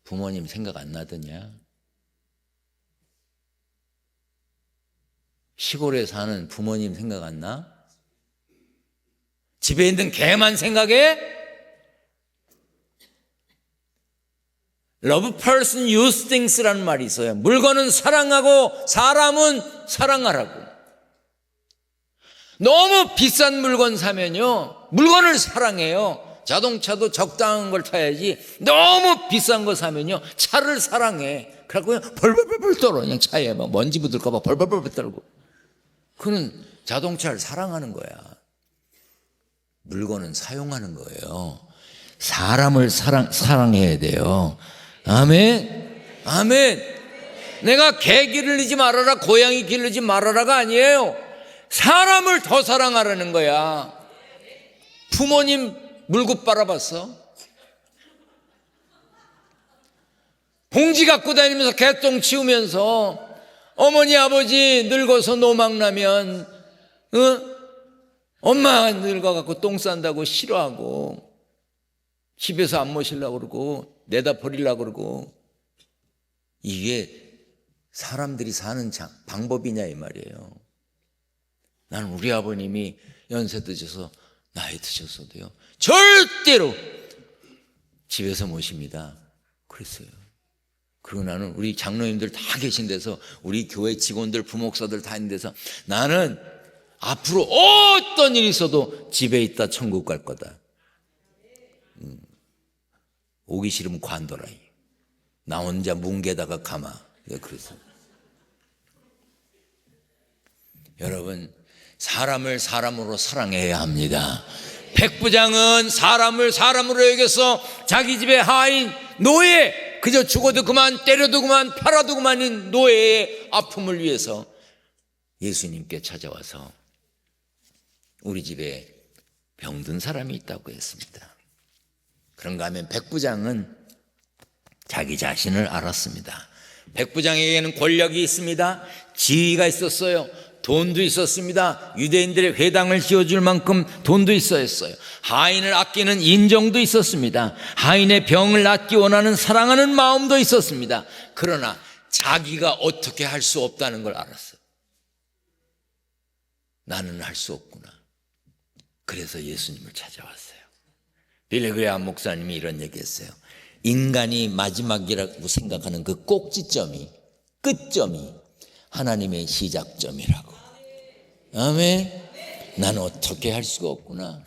부모님 생각 안 나더냐? 시골에 사는 부모님 생각 안 나? 집에 있는 개만 생각해? Love person use things라는 말이 있어요. 물건은 사랑하고 사람은 사랑하라고. 너무 비싼 물건 사면요, 물건을 사랑해요. 자동차도 적당한 걸 타야지 너무 비싼 거 사면요 차를 사랑해. 그래갖고 벌벌벌 떨어. 그냥 차에 막 먼지 묻을까 봐 벌벌벌 떨고. 그는 자동차를 사랑하는 거야. 물건은 사용하는 거예요. 사람을 사랑해야 돼요. 아멘. 아멘. 내가 개 기르지 말아라, 고양이 기르지 말아라가 아니에요. 사람을 더 사랑하라는 거야. 부모님 물고 빨아봤어? 봉지 갖고 다니면서 개똥 치우면서 어머니 아버지 늙어서 노망나면 엄마 늙어갖고 똥 싼다고 싫어하고 집에서 안 모시려고 그러고 내다 버리려고 그러고, 이게 사람들이 사는 방법이냐 이 말이에요. 나는 우리 아버님이 연세 드셔서 나이 드셨어도요 절대로 집에서 모십니다 그랬어요. 그리고 나는 우리 장로님들 다 계신 데서, 우리 교회 직원들 부목사들 다 있는 데서 나는 앞으로 어떤 일이 있어도 집에 있다 천국 갈 거다. 오기 싫으면 관둬라. 나 혼자 뭉개다가 가마. 그래서 여러분, 사람을 사람으로 사랑해야 합니다. 백부장은 사람을 사람으로 여겨서 자기 집의 하인 노예, 그저 죽어도 그만 때려도 그만 팔아도 그만인 노예의 아픔을 위해서 예수님께 찾아와서 우리 집에 병든 사람이 있다고 했습니다. 그런가 하면 백부장은 자기 자신을 알았습니다. 백부장에게는 권력이 있습니다. 지위가 있었어요. 돈도 있었습니다. 유대인들의 회당을 지어줄 만큼 돈도 있었어요. 하인을 아끼는 인정도 있었습니다. 하인의 병을 낫기 원하는 사랑하는 마음도 있었습니다. 그러나 자기가 어떻게 할 수 없다는 걸 알았어요. 나는 할 수 없구나. 그래서 예수님을 찾아왔어요. 빌리 그레이엄 목사님이 이런 얘기했어요. 인간이 마지막이라고 생각하는 그 꼭지점이, 끝점이 하나님의 시작점이라고. 아멘. 나는 어떻게 할 수가 없구나.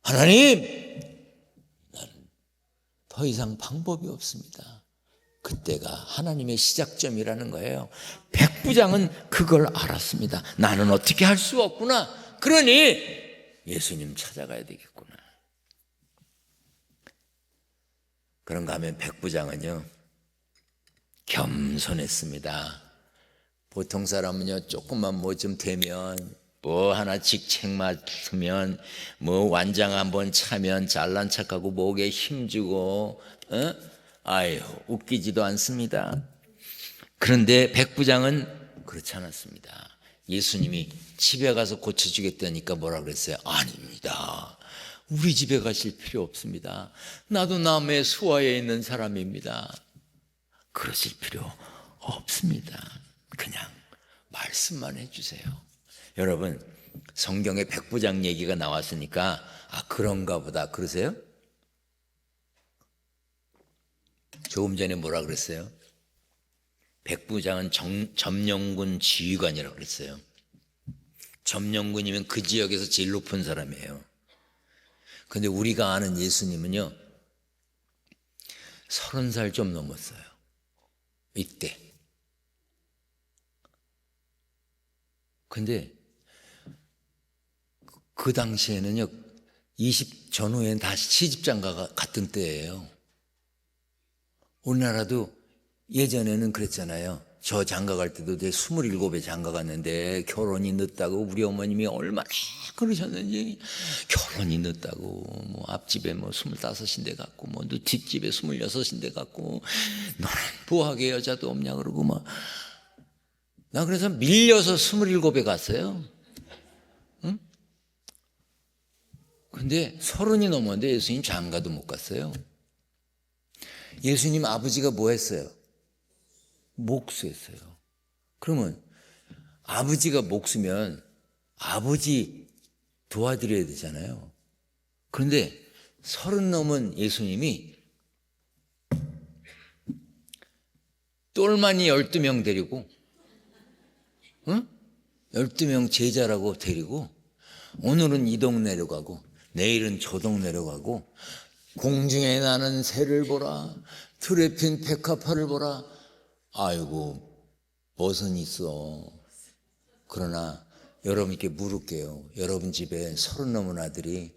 하나님, 나는 더 이상 방법이 없습니다. 그때가 하나님의 시작점이라는 거예요. 백부장은 그걸 알았습니다. 나는 어떻게 할 수 없구나. 그러니 예수님 찾아가야 되겠구나. 그런가 하면 백부장은요, 겸손했습니다. 보통 사람은요, 조금만 뭐 좀 되면, 뭐 하나 직책 맡으면, 뭐 완장 한번 차면 잘난 척하고 목에 힘주고, 아유, 웃기지도 않습니다. 그런데 백부장은 그렇지 않았습니다. 예수님이 집에 가서 고쳐주겠다니까 뭐라 그랬어요? 아닙니다. 우리 집에 가실 필요 없습니다. 나도 남의 수하에 있는 사람입니다. 그러실 필요 없습니다. 그냥 말씀만 해주세요. 여러분, 성경에 백부장 얘기가 나왔으니까 그런가 보다 그러세요? 조금 전에 뭐라 그랬어요? 백부장은 점령군 지휘관이라고 그랬어요. 점령군이면 그 지역에서 제일 높은 사람이에요. 근데 우리가 아는 예수님은요, 30살 좀 넘었어요. 이때. 근데 그 당시에는요, 20 전후에는 다시 시집장가가 같은 때예요. 우리나라도 예전에는 그랬잖아요. 저 장가 갈 때도 제 27에 장가 갔는데 결혼이 늦다고 우리 어머님이 얼마나 그러셨는지, 결혼이 늦다고 뭐 앞집에 뭐 25인데 갔고 뭐 뒷집에 26인데 갔고, 너는 부하게 여자도 없냐 그러고 막. 나 그래서 밀려서 27에 갔어요. 응? 근데 30이 넘었는데 예수님 장가도 못 갔어요. 예수님 아버지가 뭐 했어요? 목수했어요. 그러면 아버지가 목수면 아버지 도와드려야 되잖아요. 그런데 30 넘은 예수님이 똘마니 12명 데리고, 12명 제자라고 데리고, 오늘은 이 동네로 가고 내일은 저 동네로 가고, 공중에 나는 새를 보라, 틀에 핀 백합화를 보라. 아이고, 멋은 있어. 그러나 여러분께 물을게요. 여러분 집에 30 넘은 아들이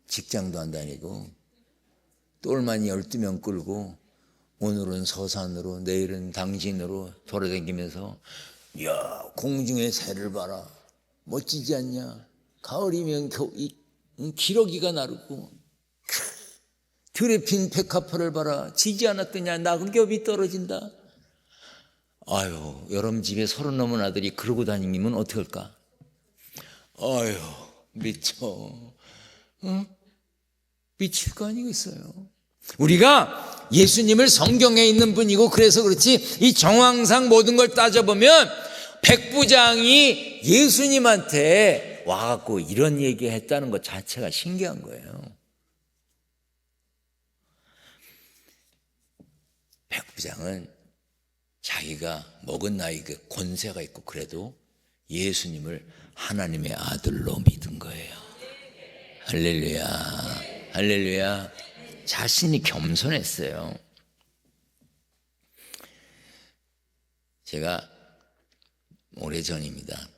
직장도 안 다니고 똘마니 12명 끌고 오늘은 서산으로 내일은 당진으로 돌아다니면서, 야, 공중에 새를 봐라, 멋지지 않냐? 가을이면 기러기가 나르고, 들에 핀 백합화를 봐라, 지지 않았더냐? 낙엽이 떨어진다. 아유, 여러분 집에 30 넘은 아들이 그러고 다니면 어떡할까? 아유, 미쳐. 미칠 거 아니겠어요? 우리가 예수님을 성경에 있는 분이고, 그래서 그렇지, 이 정황상 모든 걸 따져보면 백부장이 예수님한테 와갖고 이런 얘기 했다는 것 자체가 신기한 거예요. 백부장은 자기가 먹은 나이, 그 권세가 있고 그래도 예수님을 하나님의 아들로 믿은 거예요. 할렐루야, 할렐루야. 자신이 겸손했어요. 제가 오래전입니다.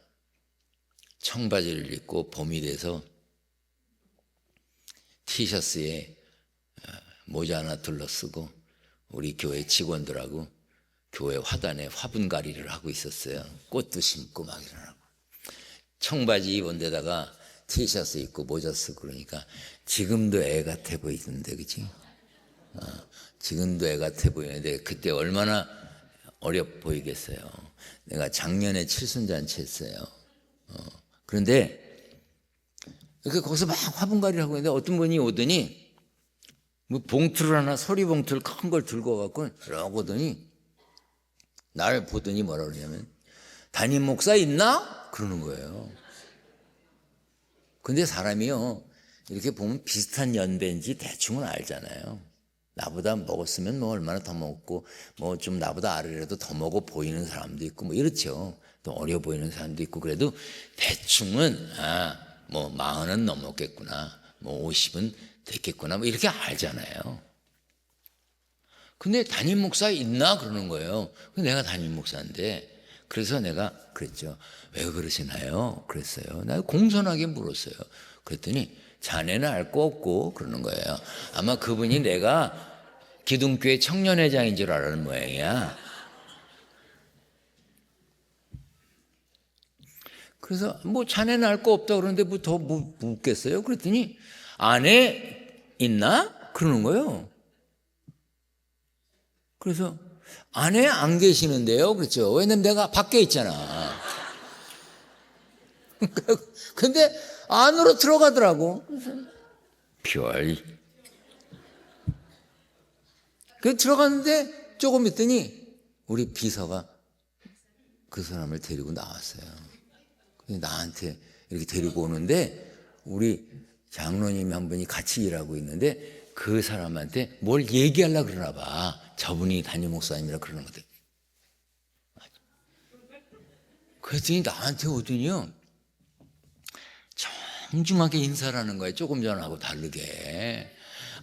청바지를 입고 봄이 돼서 티셔츠에 모자 하나 둘러쓰고 우리 교회 직원들하고 교회 화단에 화분갈이를 하고 있었어요. 꽃도 심고 막 이러고. 청바지 입은 데다가 티셔츠 입고 모자 쓰고 그러니까 지금도 애 같아 보이던데, 그치? 지금도 애 같아 보이는데 그때 얼마나 어려 보이겠어요. 내가 작년에 칠순잔치 했어요. 그런데 이렇게 거기서 막 화분갈이를 하고 있는데 어떤 분이 오더니 뭐 봉투를 하나, 서리 봉투를 큰 걸 들고 갖고 이러고 오더니 나를 보더니 뭐라 그러냐면, 담임 목사 있나? 그러는 거예요. 근데 사람이요, 이렇게 보면 비슷한 연배인지 대충은 알잖아요. 나보다 먹었으면 뭐 얼마나 더 먹고, 뭐 좀 나보다 아래라도 더 먹어 보이는 사람도 있고, 뭐 이렇죠. 또 어려 보이는 사람도 있고, 그래도 대충은, 뭐 40은 넘었겠구나, 뭐 50은 됐겠구나, 뭐 이렇게 알잖아요. 근데 담임 목사 있나? 그러는 거예요. 내가 담임 목사인데. 그래서 내가 그랬죠. 왜 그러시나요? 그랬어요. 내가 공손하게 물었어요. 그랬더니 자네는 알 거 없고 그러는 거예요. 아마 그분이 내가 기둥교회 청년회장인 줄 알았는 모양이야. 그래서 뭐 자네는 알 거 없다 그러는데 뭐 더 묻겠어요? 그랬더니 아내 있나? 그러는 거예요. 그래서 아내 안 계시는데요. 그렇죠. 왜냐면 내가 밖에 있잖아. 근데 안으로 들어가더라고. 별. 그 들어갔는데 조금 있더니 우리 비서가 그 사람을 데리고 나왔어요. 나한테 이렇게 데리고 오는데 우리 장로님 한 분이 같이 일하고 있는데 그 사람한테 뭘 얘기하려고 그러나 봐. 저분이 담임 목사님이라 그러는 거든. 그랬더니 나한테 오더니요, 정중하게 인사를 하는 거예요. 조금 전하고 다르게.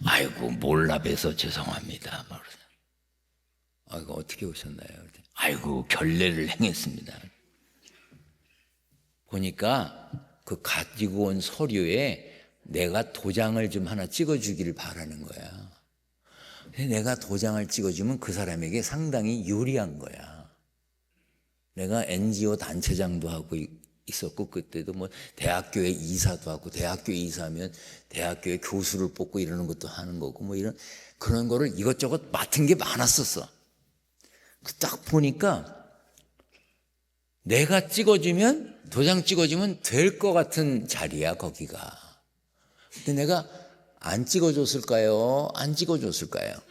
아이고 몰라 뵈서 죄송합니다. 아이고 어떻게 오셨나요? 아이고 결례를 행했습니다. 보니까 그 가지고 온 서류에 내가 도장을 좀 하나 찍어주기를 바라는 거야. 내가 도장을 찍어주면 그 사람에게 상당히 유리한 거야. 내가 NGO 단체장도 하고 있었고, 그때도 뭐 대학교에 이사도 하고, 대학교 이사하면 대학교에 교수를 뽑고 이러는 것도 하는 거고, 뭐 이런 그런 거를 이것저것 맡은 게 많았었어. 딱 보니까 내가 찍어주면, 도장 찍어주면 될 것 같은 자리야, 거기가. 근데 내가 안 찍어줬을까요? 안 찍어줬을까요?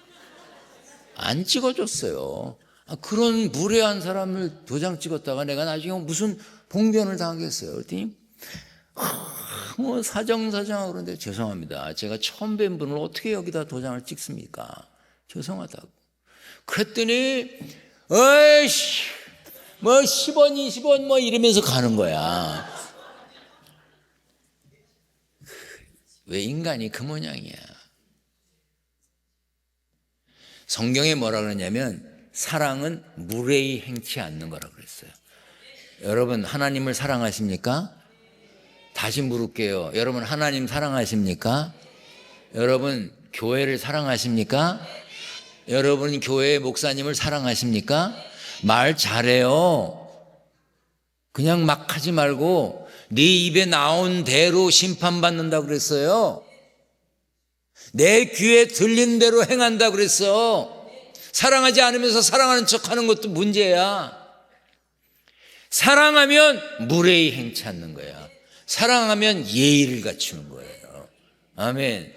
안 찍어줬어요. 그런 무례한 사람을 도장 찍었다가 내가 나중에 무슨 봉변을 당하겠어요. 그랬더니 뭐 사정사정하고 그러는데 죄송합니다. 제가 처음 뵌 분을 어떻게 여기다 도장을 찍습니까? 죄송하다고. 그랬더니 어이씨 뭐 10원 20원 뭐 이러면서 가는 거야. 왜 인간이 그 모양이야. 성경에 뭐라 그러냐면 사랑은 무례히 행치 않는 거라 그랬어요. 여러분 하나님을 사랑하십니까? 다시 물을게요. 여러분 하나님 사랑하십니까? 여러분 교회를 사랑하십니까? 여러분 교회 목사님을 사랑하십니까? 말 잘해요. 그냥 막 하지 말고 네 입에 나온 대로 심판받는다 그랬어요. 내 귀에 들린 대로 행한다 그랬어. 사랑하지 않으면서 사랑하는 척하는 것도 문제야. 사랑하면 무례히 행치 않는 거야. 사랑하면 예의를 갖추는 거예요. 아멘.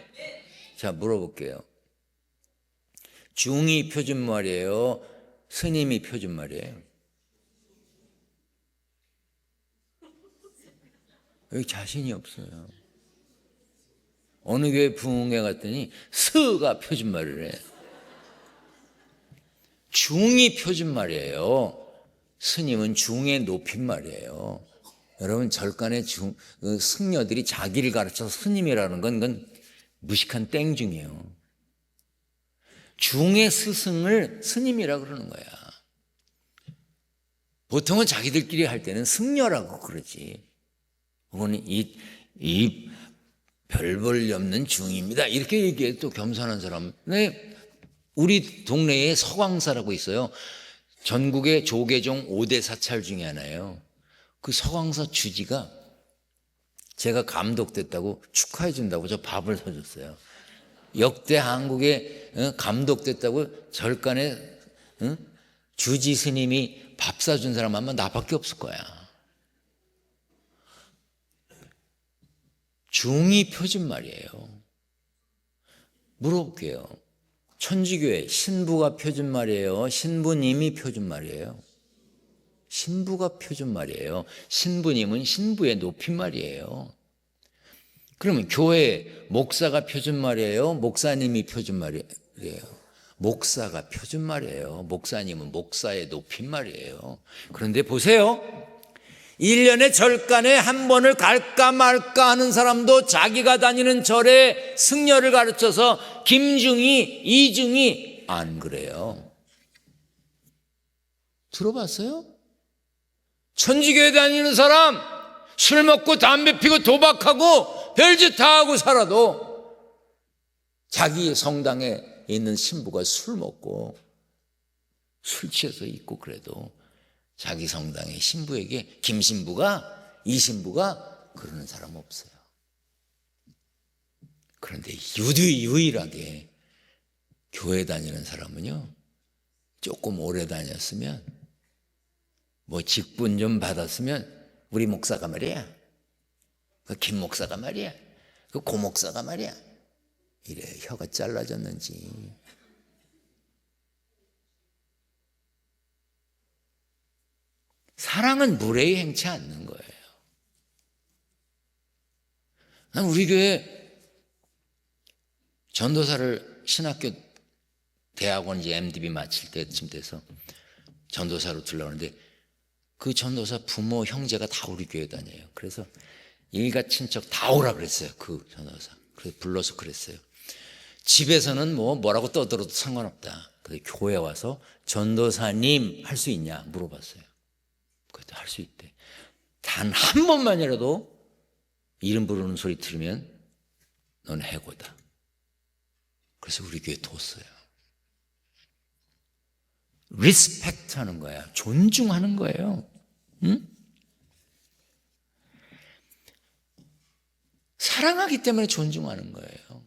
자, 물어볼게요. 중이 표준말이에요? 스님이 표준말이에요? 여기 자신이 없어요. 어느 교회 부흥회 갔더니 스가 표준말을 해. 중이 표준말이에요. 스님은 중의 높임말이에요. 여러분 절간에 승려들이 자기를 가르쳐서 스님이라는 건 그건 무식한 땡중이에요. 중의 스승을 스님이라고 그러는 거야. 보통은 자기들끼리 할 때는 승려라고 그러지. 혹은 이 별 볼 없는 중입니다. 이렇게 얘기해. 또 겸손한 사람. 네, 우리 동네에 서광사라고 있어요. 전국의 조계종 5대 사찰 중에 하나예요. 그 서광사 주지가 제가 감독됐다고 축하해 준다고 저 밥을 사줬어요. 역대 한국에 감독됐다고 절간에 주지 스님이 밥 사준 사람 아마 나밖에 없을 거야. 중이 표준말이에요. 물어볼게요. 천주교회 신부가 표준말이에요? 신부님이 표준말이에요? 신부가 표준말이에요. 신부님은 신부의 높임말이에요. 그러면 교회 목사가 표준말이에요? 목사님이 표준말이에요? 목사가 표준말이에요. 목사님은 목사의 높임말이에요. 그런데 보세요. 1년에 절간에 한 번을 갈까 말까 하는 사람도 자기가 다니는 절의 승려를 가르쳐서 김중이, 이중이 안 그래요. 들어봤어요? 천주교에 다니는 사람 술 먹고 담배 피고 도박하고 별짓 다 하고 살아도 자기 성당에 있는 신부가 술 먹고 술 취해서 있고 그래도 자기 성당의 신부에게 김신부가 이신부가 그러는 사람 없어요. 그런데 유일하게 교회 다니는 사람은요, 조금 오래 다녔으면 뭐 직분 좀 받았으면 우리 목사가 말이야, 그 김 목사가 말이야, 그 고 목사가 말이야, 이래 혀가 잘라졌는지. 사랑은 무례히 행치 않는 거예요. 난 우리 교회 전도사를 신학교 대학원 이제 MDB 마칠 때쯤 돼서 전도사로 들어오는데 그 전도사 부모 형제가 다 우리 교회 다녀요. 그래서 일가 친척 다 오라 그랬어요. 그 전도사. 그래서 불러서 그랬어요. 집에서는 뭐라고 떠들어도 상관없다. 근데 교회 와서 전도사님 할 수 있냐 물어봤어요. 그것도 할 수 있대. 단 한 번만이라도 이름 부르는 소리 들으면 넌 해고다. 그래서 우리 교회 뒀어요. 리스펙트 하는 거야. 존중하는 거예요. 응? 사랑하기 때문에 존중하는 거예요.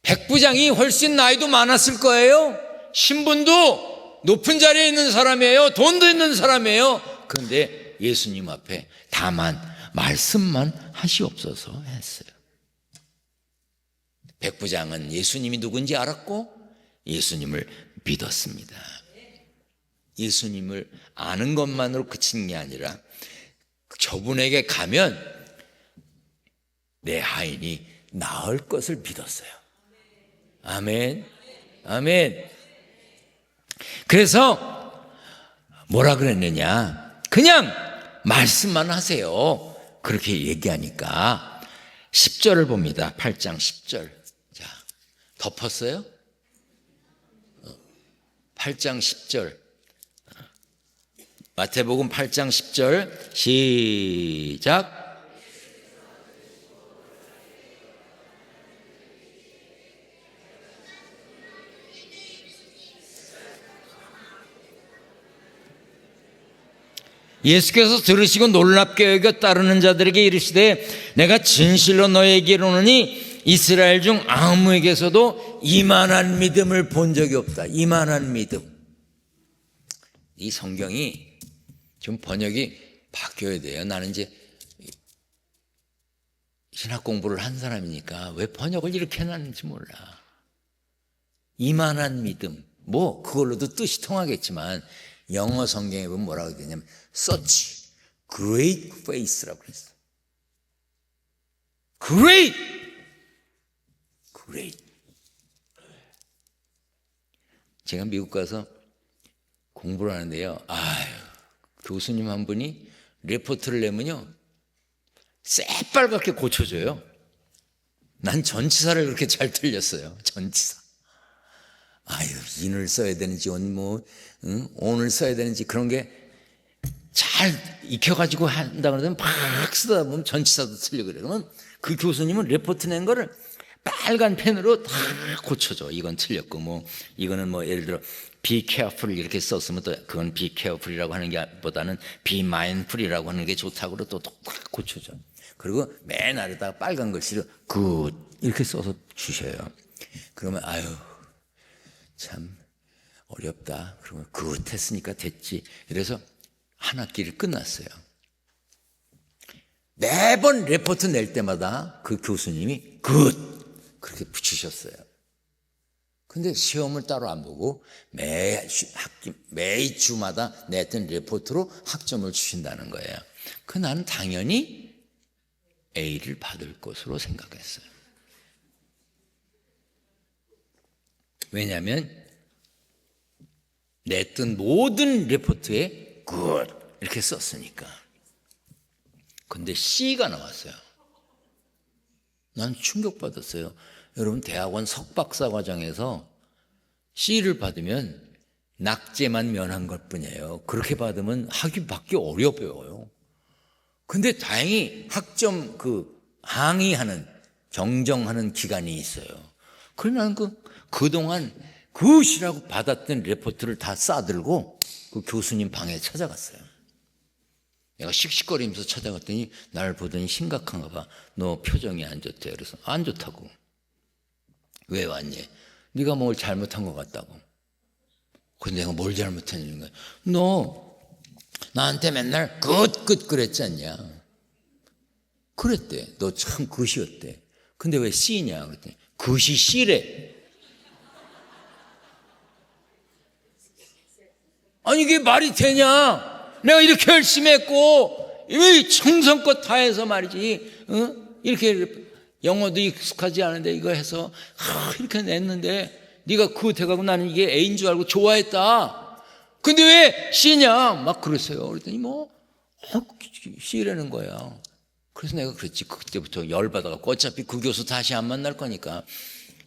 백부장이 훨씬 나이도 많았을 거예요. 신분도 높은 자리에 있는 사람이에요. 돈도 있는 사람이에요. 그런데 예수님 앞에 다만 말씀만 하시옵소서 했어요. 백부장은 예수님이 누군지 알았고 예수님을 믿었습니다. 예수님을 아는 것만으로 그치는 게 아니라 저분에게 가면 내 하인이 나을 것을 믿었어요. 아멘. 아멘. 그래서 뭐라 그랬느냐? 그냥 말씀만 하세요. 그렇게 얘기하니까 10절을 봅니다. 8장 10절. 자, 덮었어요? 8장 10절. 마태복음 8장 10절 시작. 예수께서 들으시고 놀랍게 여겨 따르는 자들에게 이르시되 내가 진실로 너희에게 이르노니 이스라엘 중 아무에게서도 이만한 믿음을 본 적이 없다. 이만한 믿음. 이 성경이 좀 번역이 바뀌어야 돼요. 나는 이제 신학 공부를 한 사람이니까 왜 번역을 이렇게 해놨는지 몰라. 이만한 믿음. 뭐 그걸로도 뜻이 통하겠지만 영어 성경에 보면 뭐라고 되냐면 such great faith라고 그랬어. great. 제가 미국 가서 공부를 하는데요. 교수님 한 분이 레포트를 내면요 새빨갛게 고쳐줘요. 난 전치사를 그렇게 잘 틀렸어요. 전치사. in을 써야 되는지 on을 써야 되는지 그런 게 잘 익혀가지고 한다 그러면 막 쓰다 보면 전치사도 틀려 그래. 그러면 그 교수님은 레포트 낸 거를 빨간 펜으로 다 고쳐줘. 이건 틀렸고 이거는 예를 들어 be careful 이렇게 썼으면 또 그건 be careful이라고 하는 게 보다는 be mindful이라고 하는 게 좋다고 또 고쳐줘. 그리고 맨 아래다가 빨간 글씨로 good 이렇게 써서 주셔요. 그러면 참 어렵다. 그러면 good 했으니까 됐지. 그래서 한 학기를 끝났어요. 매번 레포트 낼 때마다 그 교수님이 good 그렇게 붙이셨어요. 근데 시험을 따로 안 보고 매 주마다 냈던 레포트로 학점을 주신다는 거예요. 그 나는 당연히 A를 받을 것으로 생각했어요. 왜냐하면 냈던 모든 레포트에 good 이렇게 썼으니까. 근데 C가 나왔어요. 난 충격받았어요. 여러분, 대학원 석박사 과정에서 C를 받으면 낙제만 면한 것 뿐이에요. 그렇게 받으면 학위 받기 어려워요. 근데 다행히 학점 항의하는, 정정하는 기간이 있어요. 그래서 나는 그동안 C라고 받았던 레포트를 다 싸들고 그 교수님 방에 찾아갔어요. 내가 씩씩거리면서 찾아갔더니 나를 보더니 심각한가 봐. 너 표정이 안 좋대. 그래서 안 좋다고. 왜 왔니? 네가 뭘 잘못한 것 같다고. 근데 내가 뭘 잘못했냐는 거야. 너 나한테 맨날 끝 그랬지 않냐. 그랬대. 너 참 굿이었대. 근데 왜 C냐 그랬더니 굿이 C래. 아니 이게 말이 되냐. 내가 이렇게 열심히 했고 왜 정성껏 다해서 말이지. 이렇게 영어도 익숙하지 않은데 이거 해서 이렇게 냈는데 네가 그거 돼가고 나는 이게 A인 줄 알고 좋아했다. 근데 왜 C냐 막 그랬어요. 그랬더니 C라는 거야. 그래서 내가 그랬지. 그때부터 열받아갖고 어차피 그 교수 다시 안 만날 거니까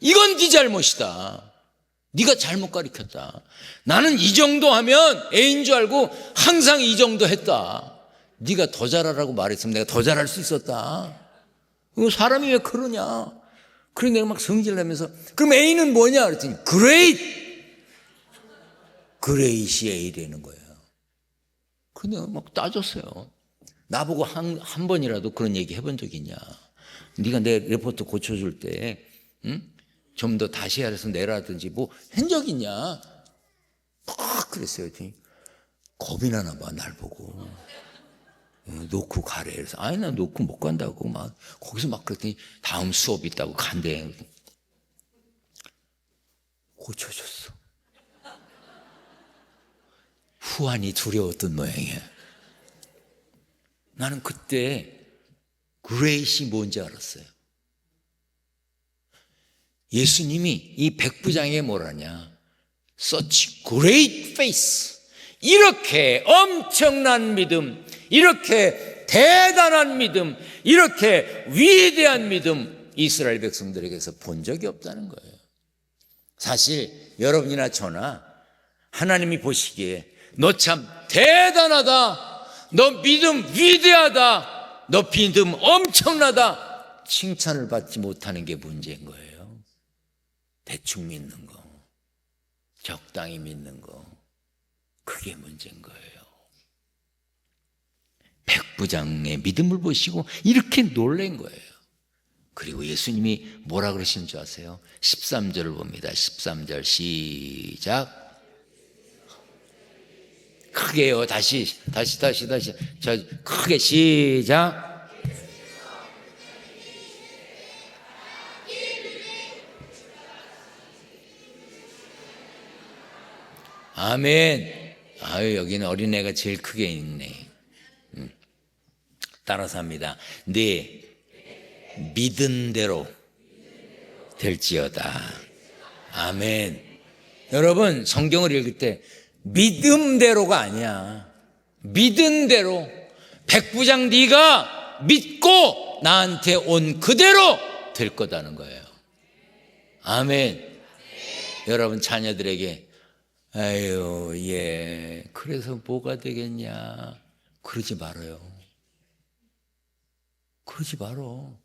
이건 네 잘못이다. 네가 잘못 가르쳤다. 나는 이 정도 하면 A인 줄 알고 항상 이 정도 했다. 네가 더 잘하라고 말했으면 내가 더 잘할 수 있었다. 사람이 왜 그러냐. 그래서 내가 막 성질내면서 그럼 A는 뭐냐 그랬더니 그레이시 A라는 거예요. 그래서 내가 막 따졌어요. 나보고 한 번이라도 그런 얘기 해본 적 있냐. 네가 내 레포트 고쳐줄 때 좀 더 다시 해서 내라든지 뭐 한 적 있냐. 막 그랬어요. 겁이 나나 봐 날 보고. 놓고 가래. 그래서 아니 나 놓고 못 간다고 막 거기서 막 그랬더니 다음 수업 있다고 간대. 고쳐줬어. 후환이 두려웠던 모양이야. 나는 그때 그레이시 뭔지 알았어요. 예수님이 이 백부장에게 뭐라냐. Such great faith. 이렇게 엄청난 믿음, 이렇게 대단한 믿음, 이렇게 위대한 믿음 이스라엘 백성들에게서 본 적이 없다는 거예요. 사실 여러분이나 저나 하나님이 보시기에 너 참 대단하다, 너 믿음 위대하다, 너 믿음 엄청나다 칭찬을 받지 못하는 게 문제인 거예요. 대충 믿는 거, 적당히 믿는 거, 그게 문제인 거예요. 백부장의 믿음을 보시고 이렇게 놀란 거예요. 그리고 예수님이 뭐라 그러시는 줄 아세요? 13절을 봅니다. 13절 시작. 크게요. 다시. 자, 크게 시작. 아멘. 아유, 여기는 어린애가 제일 크게 있네. 따라서 합니다. 네 믿은 대로 될지어다. 아멘. 여러분, 성경을 읽을 때 믿음대로가 아니야. 믿은 대로. 백부장 네가 믿고 나한테 온 그대로 될 거다는 거예요. 아멘. 여러분 자녀들에게 아유, 예, 그래서 뭐가 되겠냐. 그러지 말아요. 그러지 말어.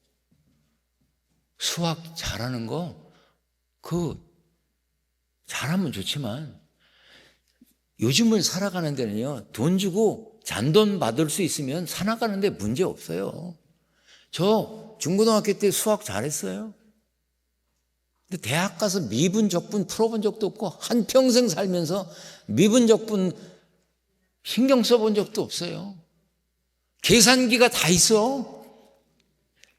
수학 잘하는 거, 잘하면 좋지만, 요즘을 살아가는 데는요, 돈 주고 잔돈 받을 수 있으면 살아가는 데 문제 없어요. 저 중고등학교 때 수학 잘했어요. 근데 대학 가서 미분적분 풀어본 적도 없고 한평생 살면서 미분적분 신경 써본 적도 없어요. 계산기가 다 있어.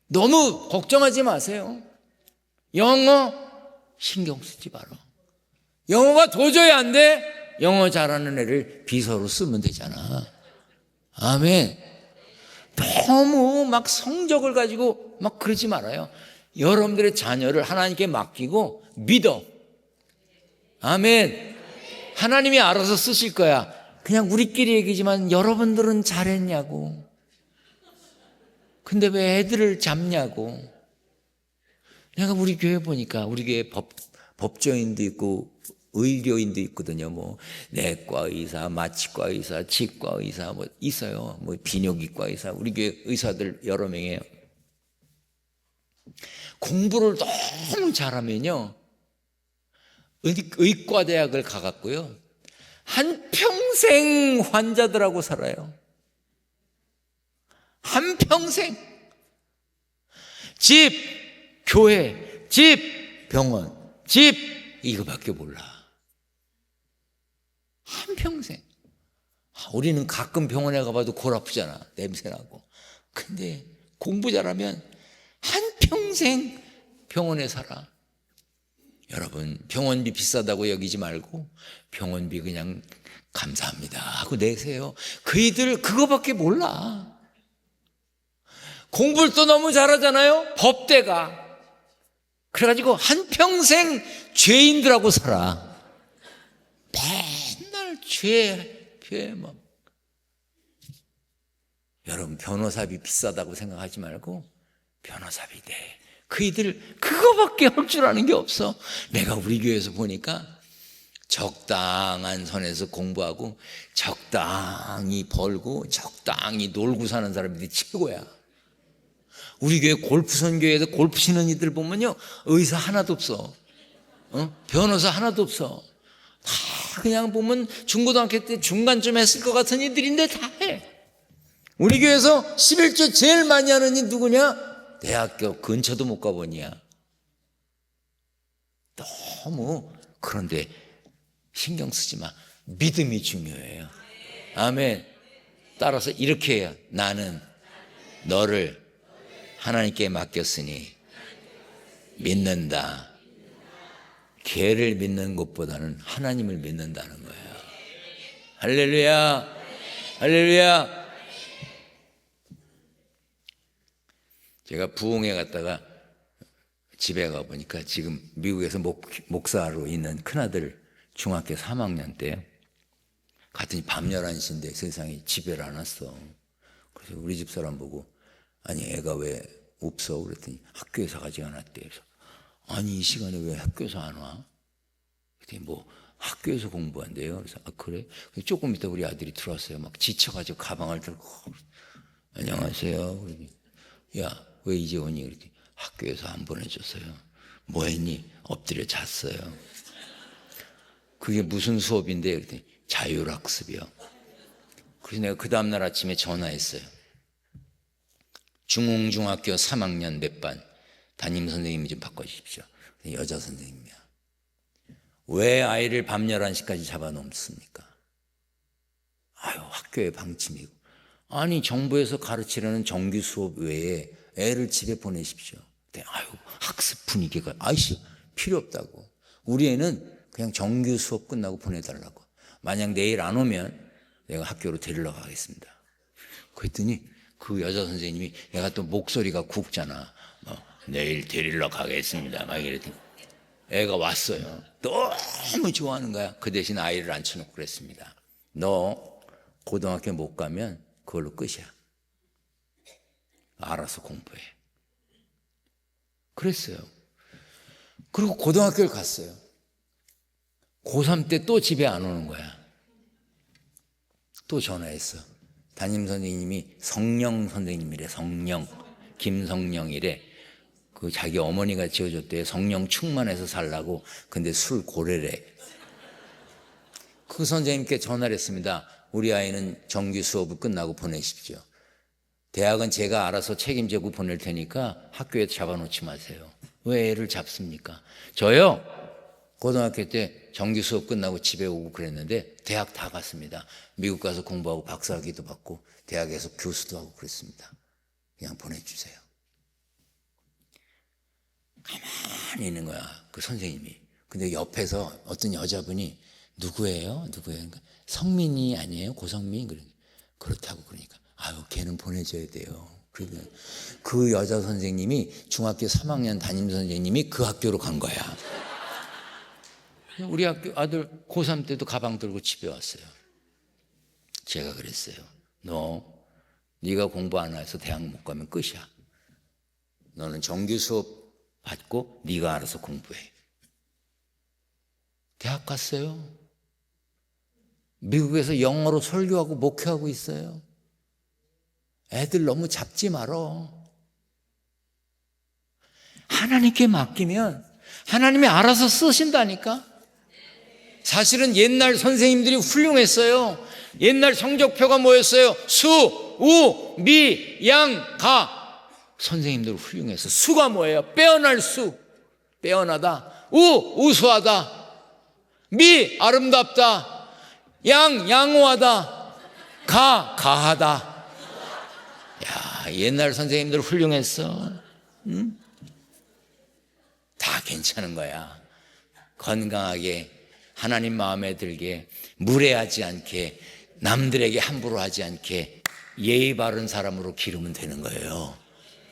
너무 걱정하지 마세요. 영어 신경 쓰지 마라. 영어가 도저히 안 돼? 영어 잘하는 애를 비서로 쓰면 되잖아. 아멘. 너무 막 성적을 가지고 막 그러지 말아요. 여러분들의 자녀를 하나님께 맡기고 믿어. 아멘. 하나님이 알아서 쓰실 거야. 그냥 우리끼리 얘기지만 여러분들은 잘했냐고. 근데 왜 애들을 잡냐고. 내가 우리 교회 보니까 우리 교회 법조인도 있고 의료인도 있거든요. 뭐 내과 의사, 마취과 의사, 치과 의사 뭐 있어요. 뭐 비뇨기과 의사. 우리 교회 의사들 여러 명이에요. 공부를 너무 잘하면요. 의과대학을 가갖고요. 한평생 환자들하고 살아요. 한평생. 집, 교회, 집, 병원, 집, 이거밖에 몰라. 한평생. 우리는 가끔 병원에 가봐도 골 아프잖아. 냄새나고. 근데 공부 잘하면 한평생 병원에 살아. 여러분, 병원비 비싸다고 여기지 말고 병원비 그냥 감사합니다 하고 내세요. 그이들 그거밖에 몰라. 공부를 또 너무 잘하잖아요. 법대가. 그래가지고 한평생 죄인들하고 살아. 맨날 죄 뭐. 여러분, 변호사비 비싸다고 생각하지 말고 변호사비 돼. 그이들 그거밖에 할 줄 아는 게 없어. 내가 우리 교회에서 보니까 적당한 선에서 공부하고 적당히 벌고 적당히 놀고 사는 사람들이 최고야. 우리 교회 골프 선교회에서 골프 치는 이들 보면요, 의사 하나도 없어. 변호사 하나도 없어. 다 그냥 보면 중고등학교 때 중간쯤 했을 것 같은 이들인데 다 해. 우리 교회에서 11조 제일 많이 하는 이 누구냐? 대학교 근처도 못 가보니야. 너무. 그런데 신경 쓰지 마. 믿음이 중요해요. 아멘. 따라서 이렇게 해요. 나는 너를 하나님께 맡겼으니 믿는다. 개를 믿는 것보다는 하나님을 믿는다는 거예요. 할렐루야. 할렐루야. 제가 부흥회 갔다가 집에 가보니까 지금 미국에서 목사로 있는 큰아들 중학교 3학년 때요. 같은 밤 11시인데 세상에 집에를 안 왔어. 그래서 우리 집 사람 보고 아니 애가 왜 없어? 그랬더니 학교에서 가지고 안 왔대. 그래서 아니 이 시간에 왜 학교에서 안 와? 그랬더니 뭐 학교에서 공부한대요. 그래서 아 그래? 조금 있다 우리 아들이 들어왔어요. 막 지쳐가지고 가방을 들고 안녕하세요. 그러더니 야 왜 이제 오니? 그랬더니 학교에서 안 보내줬어요. 뭐 했니? 엎드려 잤어요. 그게 무슨 수업인데? 그랬더니 자율학습이요. 그래서 내가 그 다음날 아침에 전화했어요. 중흥중학교 3학년 몇 반 담임 선생님 좀 바꿔주십시오. 여자 선생님이야. 왜 아이를 밤 11시까지 잡아놓습니까? 아유 학교의 방침이고. 아니 정부에서 가르치려는 정규 수업 외에 애를 집에 보내십시오. 아유 학습 분위기가 아이씨 필요 없다고. 우리 애는 그냥 정규 수업 끝나고 보내달라고. 만약 내일 안 오면 내가 학교로 데리러 가겠습니다. 그랬더니 그 여자 선생님이 얘가 또 목소리가 굵잖아. 내일 데리러 가겠습니다. 막 이랬더니 애가 왔어요. 너무 좋아하는 거야. 그 대신 아이를 앉혀놓고 그랬습니다. 너 고등학교 못 가면 그걸로 끝이야. 알아서 공부해. 그랬어요. 그리고 고등학교를 갔어요. 고3 때 또 집에 안 오는 거야. 또 전화했어. 담임 선생님이 성령 선생님이래. 성령. 김성령이래. 그 자기 어머니가 지어줬대. 성령 충만해서 살라고. 근데 술 고래래. 그 선생님께 전화를 했습니다. 우리 아이는 정규 수업을 끝나고 보내십시오. 대학은 제가 알아서 책임지고 보낼 테니까 학교에 잡아놓지 마세요. 왜 애를 잡습니까? 저요 고등학교 때 정규 수업 끝나고 집에 오고 그랬는데 대학 다 갔습니다. 미국 가서 공부하고 박사학위도 받고 대학에서 교수도 하고 그랬습니다. 그냥 보내주세요. 가만히 있는 거야 그 선생님이. 근데 옆에서 어떤 여자분이 누구예요? 그러니까 성민이 아니에요? 고성민? 그렇다고 그러니까 아유 걔는 보내줘야 돼요. 그 여자 선생님이 중학교 3학년 담임 선생님이 그 학교로 간 거야. 우리 학교 아들 고3 때도 가방 들고 집에 왔어요. 제가 그랬어요. 너 네가 공부 안 해서 대학 못 가면 끝이야. 너는 정규 수업 받고 네가 알아서 공부해. 대학 갔어요. 미국에서 영어로 설교하고 목회하고 있어요. 애들 너무 잡지 말어. 하나님께 맡기면 하나님이 알아서 쓰신다니까. 사실은 옛날 선생님들이 훌륭했어요. 옛날 성적표가 뭐였어요? 수, 우, 미, 양, 가. 선생님들 훌륭했어. 수가 뭐예요? 빼어날 수, 빼어나다. 우, 우수하다. 미, 아름답다. 양, 양호하다. 가, 가하다. 야, 옛날 선생님들 훌륭했어. 응? 다 괜찮은 거야. 건강하게 하나님 마음에 들게, 무례하지 않게, 남들에게 함부로 하지 않게 예의 바른 사람으로 기르면 되는 거예요.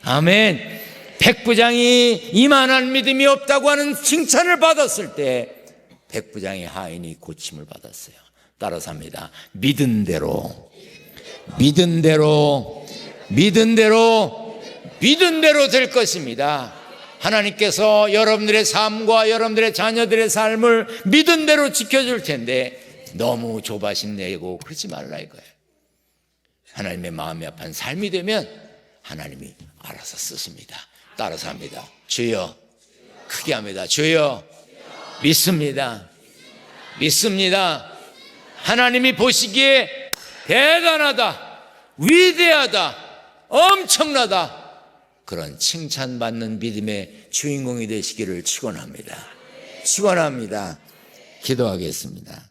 아멘. 백부장이 이만한 믿음이 없다고 하는 칭찬을 받았을 때 백부장의 하인이 고침을 받았어요. 따라서 합니다. 믿은 대로, 믿은 대로, 믿은 대로, 믿은 대로 될 것입니다. 하나님께서 여러분들의 삶과 여러분들의 자녀들의 삶을 믿은 대로 지켜줄 텐데 너무 조바심 내고 그러지 말라 이거예요. 하나님의 마음이 합한 삶이 되면 하나님이 알아서 쓰십니다. 따라서 합니다. 주여, 크게 합니다. 주여, 믿습니다. 믿습니다. 하나님이 보시기에 대단하다, 위대하다, 엄청나다, 그런 칭찬받는 믿음의 주인공이 되시기를 축원합니다. 축원합니다. 기도하겠습니다.